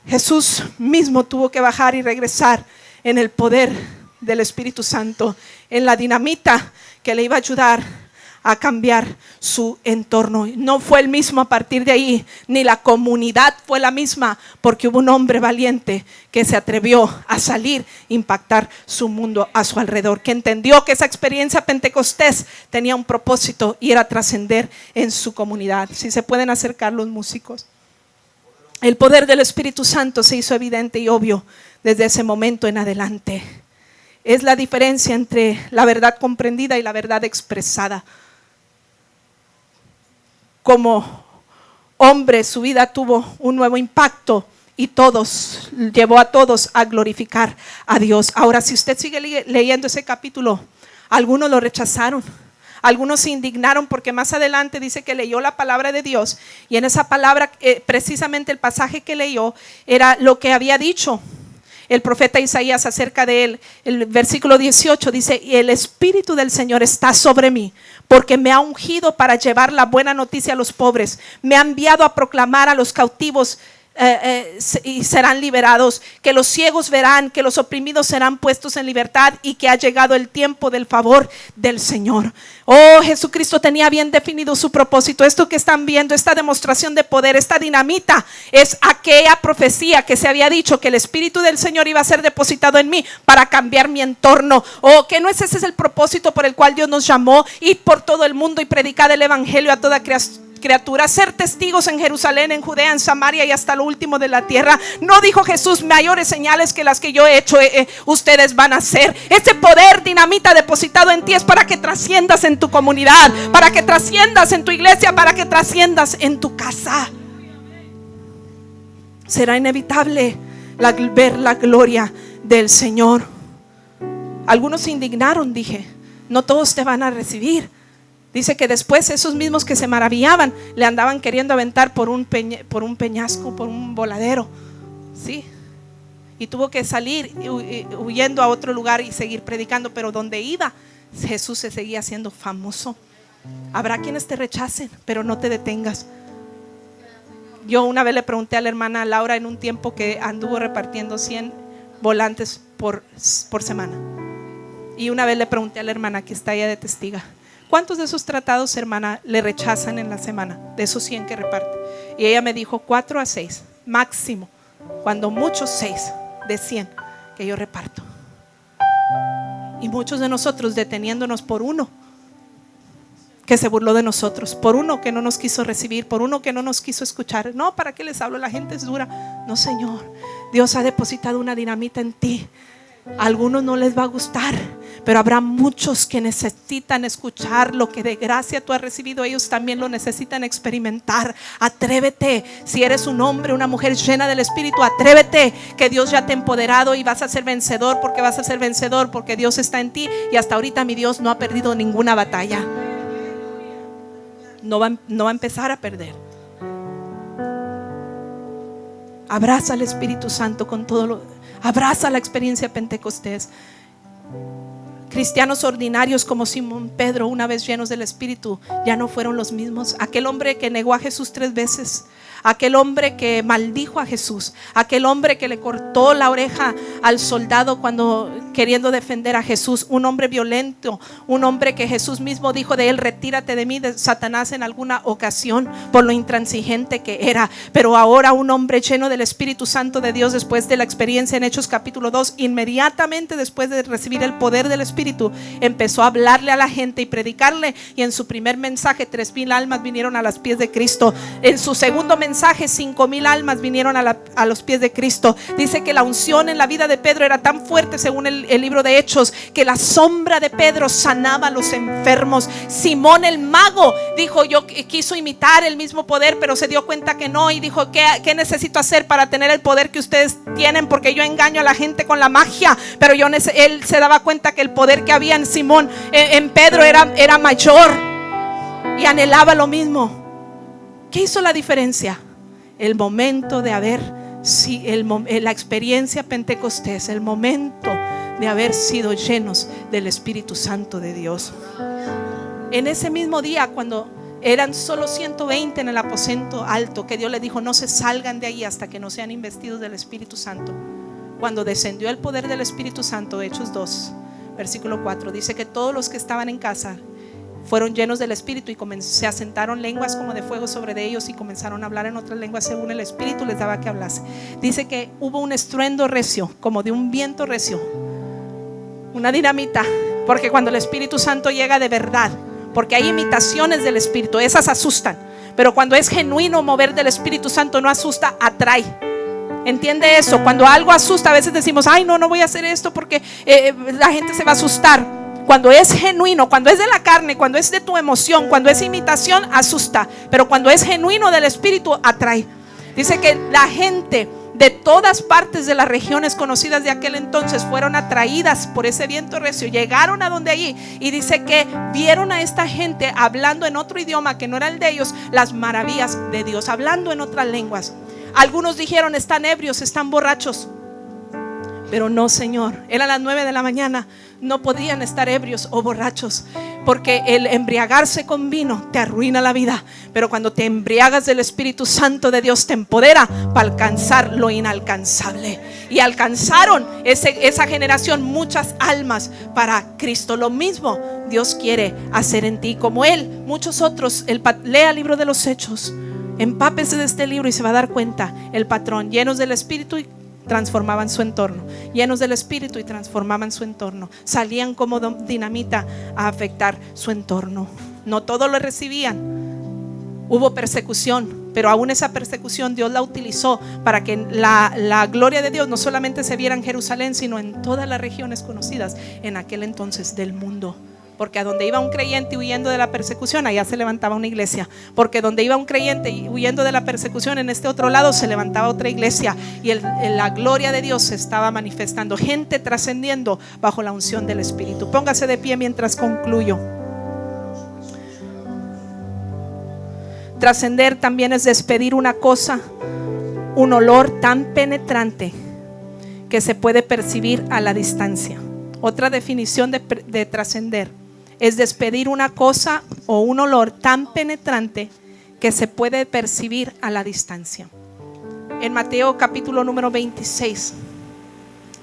Jesús mismo tuvo que bajar y regresar en el poder del Espíritu Santo, en la dinamita que le iba a ayudar a cambiar su entorno. No fue el mismo a partir de ahí, ni la comunidad fue la misma, porque hubo un hombre valiente que se atrevió a salir, impactar su mundo a su alrededor, que entendió que esa experiencia pentecostés tenía un propósito y era trascender en su comunidad. Si se pueden acercar los músicos. El poder del Espíritu Santo se hizo evidente y obvio desde ese momento en adelante. Es la diferencia entre la verdad comprendida y la verdad expresada. Como hombre, su vida tuvo un nuevo impacto y llevó a todos a glorificar a Dios. Ahora, si usted sigue leyendo ese capítulo, algunos lo rechazaron, algunos se indignaron, porque más adelante dice que leyó la palabra de Dios, y en esa palabra, precisamente el pasaje que leyó era lo que había dicho. el profeta Isaías acerca de él. El versículo 18 dice: y el Espíritu del Señor está sobre mí, porque me ha ungido para llevar la buena noticia a los pobres. Me ha enviado a proclamar a los cautivos y serán liberados, que los ciegos verán, que los oprimidos serán puestos en libertad, y que ha llegado el tiempo del favor del Señor. Oh, Jesucristo tenía bien definido su propósito. Esto que están viendo, esta demostración de poder, esta dinamita, es aquella profecía que se había dicho, que el Espíritu del Señor iba a ser depositado en mí para cambiar mi entorno. Oh, que no es ese es el propósito por el cual Dios nos llamó: ir por todo el mundo y predicar el evangelio a toda criatura, ser testigos en Jerusalén, en Judea, en Samaria y hasta lo último de la tierra. No dijo Jesús: mayores señales que las que yo he hecho ustedes van a hacer. Ese poder dinamita depositado en ti es para que trasciendas en tu comunidad, para que trasciendas en tu iglesia, para que trasciendas en tu casa. Será inevitable ver la gloria del Señor. Algunos se indignaron, dije, no todos te van a recibir. Dice que después esos mismos que se maravillaban le andaban queriendo aventar por un peñasco, por un voladero, ¿sí? Y tuvo que salir huyendo a otro lugar y seguir predicando. Pero donde iba, Jesús se seguía haciendo famoso. Habrá quienes te rechacen, pero no te detengas. Yo una vez le pregunté a la hermana Laura, en un tiempo que anduvo repartiendo 100 volantes por semana, y una vez le pregunté a la hermana que está allá de testiga: ¿cuántos de esos tratados, hermana, le rechazan en la semana, de esos 100 que reparte? Y ella me dijo 4 a 6 máximo, cuando muchos 6 de 100 que yo reparto. Y muchos de nosotros deteniéndonos por uno que se burló de nosotros, por uno que no nos quiso recibir, por uno que no nos quiso escuchar. No, ¿para qué les hablo? La gente es dura. No, Señor, Dios ha depositado una dinamita en ti. A algunos no les va a gustar, pero habrá muchos que necesitan escuchar lo que de gracia tú has recibido. Ellos también lo necesitan experimentar. Atrévete. Si eres un hombre, una mujer llena del Espíritu, atrévete, que Dios ya te ha empoderado y vas a ser vencedor. Porque vas a ser vencedor, porque Dios está en ti. Y hasta ahorita mi Dios no ha perdido ninguna batalla. No va a empezar a perder. Abraza al Espíritu Santo con todo lo. Abraza la experiencia Pentecostés. Cristianos ordinarios como Simón Pedro, una vez llenos del Espíritu, ya no fueron los mismos. Aquel hombre que negó a Jesús 3 veces, aquel hombre que maldijo a Jesús, aquel hombre que le cortó la oreja al soldado cuando queriendo defender a Jesús, un hombre violento, un hombre que Jesús mismo dijo de él: retírate de mí, de Satanás, en alguna ocasión por lo intransigente que era. Pero ahora un hombre lleno del Espíritu Santo de Dios, después de la experiencia en Hechos capítulo 2, inmediatamente después de recibir el poder del Espíritu, empezó a hablarle a la gente y predicarle, y en su primer mensaje 3,000 almas vinieron a los pies de Cristo. En su segundo mensaje 5,000 almas vinieron a los pies de Cristo. Dice que la unción en la vida de Pedro era tan fuerte, según el libro de Hechos, que la sombra de Pedro sanaba a los enfermos. Simón el mago dijo: yo quiso imitar el mismo poder, pero se dio cuenta que no, y dijo: ¿qué necesito hacer para tener el poder que ustedes tienen? Porque yo engaño a la gente con la magia. Pero él se daba cuenta que el poder que había en Simón, en Pedro, era mayor, y anhelaba lo mismo. ¿Qué hizo la diferencia? El momento de haber, la experiencia Pentecostés, el momento de haber sido llenos del Espíritu Santo de Dios. En ese mismo día, cuando eran solo 120 en el aposento alto, que Dios le dijo: no se salgan de ahí hasta que no sean investidos del Espíritu Santo. Cuando descendió el poder del Espíritu Santo, Hechos 2, versículo 4, dice que todos los que estaban en casa fueron llenos del Espíritu y se asentaron lenguas como de fuego sobre de ellos, y comenzaron a hablar en otras lenguas según el Espíritu les daba que hablase. Dice que hubo un estruendo recio, como de un viento recio, una dinamita, porque cuando el Espíritu Santo llega de verdad, porque hay imitaciones del Espíritu, esas asustan, pero cuando es genuino mover del Espíritu Santo, no asusta, atrae. ¿Entiende eso? Cuando algo asusta, a veces decimos: ay, no voy a hacer esto porque la gente se va a asustar. Cuando es genuino, cuando es de la carne, cuando es de tu emoción, cuando es imitación, asusta. Pero cuando es genuino del Espíritu, atrae. Dice que la gente de todas partes de las regiones conocidas de aquel entonces fueron atraídas por ese viento recio, llegaron a donde allí, y dice que vieron a esta gente hablando en otro idioma que no era el de ellos, las maravillas de Dios, hablando en otras lenguas. Algunos dijeron: están ebrios, están borrachos. Pero no, Señor, era las 9 de la mañana. No podían estar ebrios o borrachos, porque el embriagarse con vino te arruina la vida. Pero cuando te embriagas del Espíritu Santo de Dios, te empodera para alcanzar lo inalcanzable. Y alcanzaron esa generación muchas almas para Cristo. Lo mismo Dios quiere hacer en ti, como Él, muchos otros. Lea el libro de los Hechos, empápese de este libro y se va a dar cuenta el patrón. Llenos del Espíritu y transformaban su entorno, llenos del Espíritu y transformaban su entorno, salían como dinamita a afectar su entorno. No todos lo recibían, hubo persecución, pero aún esa persecución Dios la utilizó para que la gloria de Dios no solamente se viera en Jerusalén, sino en todas las regiones conocidas en aquel entonces del mundo. Porque a donde iba un creyente huyendo de la persecución, allá se levantaba una iglesia. Porque donde iba un creyente huyendo de la persecución, en este otro lado se levantaba otra iglesia. Y la gloria de Dios se estaba manifestando. Gente trascendiendo bajo la unción del Espíritu. Póngase de pie mientras concluyo. Trascender también es despedir una cosa, un olor tan penetrante que se puede percibir a la distancia. Otra definición de trascender es despedir una cosa o un olor tan penetrante que se puede percibir a la distancia. En Mateo capítulo número 26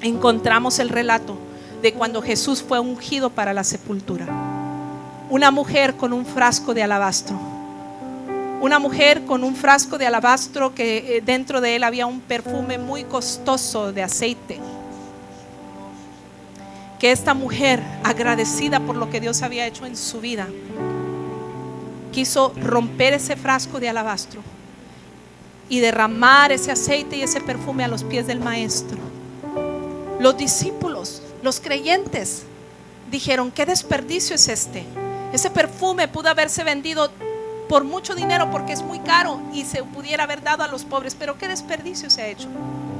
encontramos el relato de cuando Jesús fue ungido para la sepultura. Una mujer con un frasco de alabastro. Una mujer con un frasco de alabastro que dentro de él había un perfume muy costoso de aceite. Que esta mujer, agradecida por lo que Dios había hecho en su vida, quiso romper ese frasco de alabastro y derramar ese aceite y ese perfume a los pies del Maestro. Los discípulos, los creyentes, dijeron: ¿qué desperdicio es este? Ese perfume pudo haberse vendido por mucho dinero porque es muy caro y se pudiera haber dado a los pobres, pero ¿qué desperdicio se ha hecho?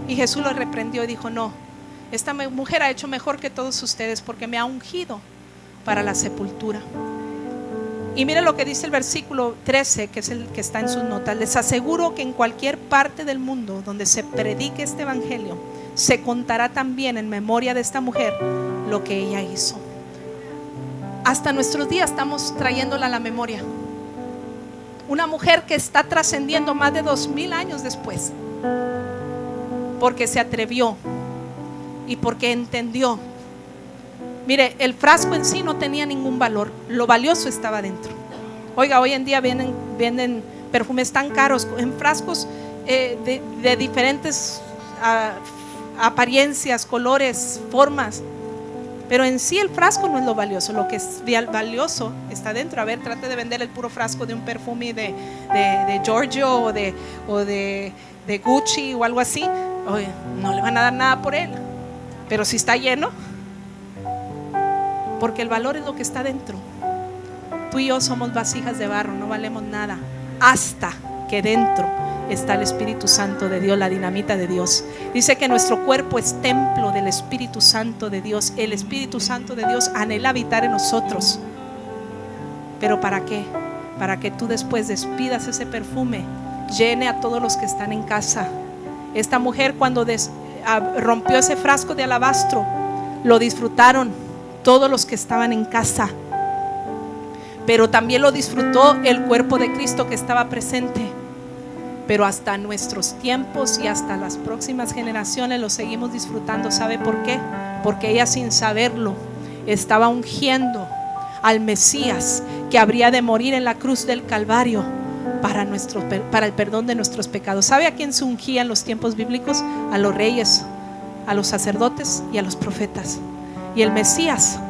Y Jesús lo reprendió y dijo: no, esta mujer ha hecho mejor que todos ustedes porque me ha ungido para la sepultura. Y mire lo que dice el versículo 13, que es el que está en sus notas: les aseguro que en cualquier parte del mundo donde se predique este evangelio, se contará también en memoria de esta mujer lo que ella hizo. Hasta nuestros días estamos trayéndola a la memoria. Una mujer que está trascendiendo más de 2000 años después, porque se atrevió y porque entendió. Mire, el frasco en sí no tenía ningún valor, lo valioso estaba dentro. Oiga, hoy en día venden perfumes tan caros en frascos de diferentes apariencias, colores, formas, pero en sí el frasco no es lo valioso. Lo que es valioso está dentro. A ver, trate de vender el puro frasco de un perfume de Giorgio o de Gucci o algo así. Oye, no le van a dar nada por él. Pero si está lleno, porque el valor es lo que está dentro. Tú y yo somos vasijas de barro, no valemos nada hasta que dentro está el Espíritu Santo de Dios, la dinamita de Dios. Dice que nuestro cuerpo es templo del Espíritu Santo de Dios. El Espíritu Santo de Dios anhela habitar en nosotros. ¿Pero para qué? Para que tú después despidas ese perfume, llene a todos los que están en casa. Esta mujer, cuando rompió ese frasco de alabastro, lo disfrutaron todos los que estaban en casa, pero también lo disfrutó el cuerpo de Cristo que estaba presente. Pero hasta nuestros tiempos y hasta las próximas generaciones lo seguimos disfrutando. ¿Sabe por qué? Porque ella, sin saberlo, estaba ungiendo al Mesías que habría de morir en la cruz del Calvario para el perdón de nuestros pecados. ¿Sabe a quién se ungía en los tiempos bíblicos? A los reyes, a los sacerdotes y a los profetas. Y el Mesías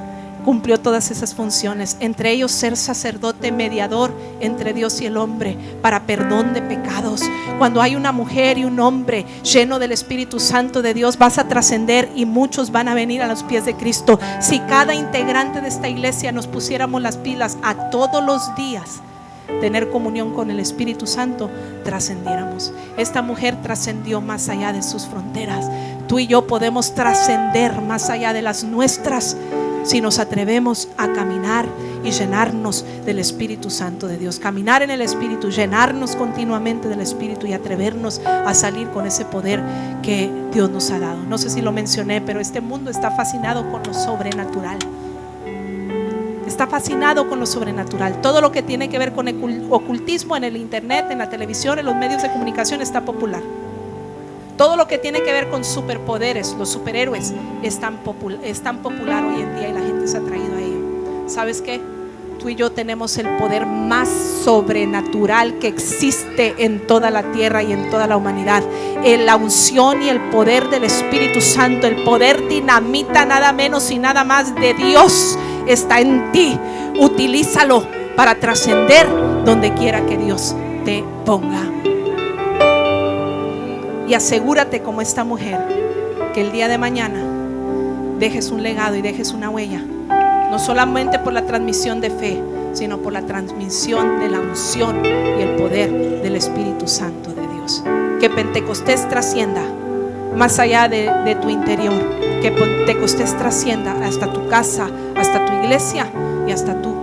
cumplió todas esas funciones, entre ellos ser sacerdote, mediador entre Dios y el hombre para perdón de pecados. Cuando hay una mujer y un hombre lleno del Espíritu Santo de Dios, vas a trascender y muchos van a venir a los pies de Cristo. Si cada integrante de esta iglesia nos pusiéramos las pilas a todos los días tener comunión con el Espíritu Santo, trascendiéramos. Esta mujer trascendió más allá de sus fronteras. Tú y yo podemos trascender más allá de las nuestras si nos atrevemos a caminar y llenarnos del Espíritu Santo de Dios, caminar en el Espíritu, llenarnos continuamente del Espíritu y atrevernos a salir con ese poder que Dios nos ha dado. No sé si lo mencioné, pero este mundo está fascinado con lo sobrenatural. Está fascinado con lo sobrenatural. Todo lo que tiene que ver con el ocultismo en el internet, en la televisión, en los medios de comunicación está popular. Todo lo que tiene que ver con superpoderes, los superhéroes, es tan popular hoy en día y la gente se ha atraído a ello. ¿Sabes qué? Tú y yo tenemos el poder más sobrenatural que existe en toda la tierra y en toda la humanidad. La unción y el poder del Espíritu Santo, el poder dinamita nada menos y nada más de Dios está en ti. Utilízalo para trascender donde quiera que Dios te ponga. Y asegúrate, como esta mujer, que el día de mañana dejes un legado y dejes una huella, no solamente por la transmisión de fe, sino por la transmisión de la unción y el poder del Espíritu Santo de Dios. Que Pentecostés trascienda más allá de tu interior, que Pentecostés trascienda hasta tu casa, hasta tu iglesia y hasta tu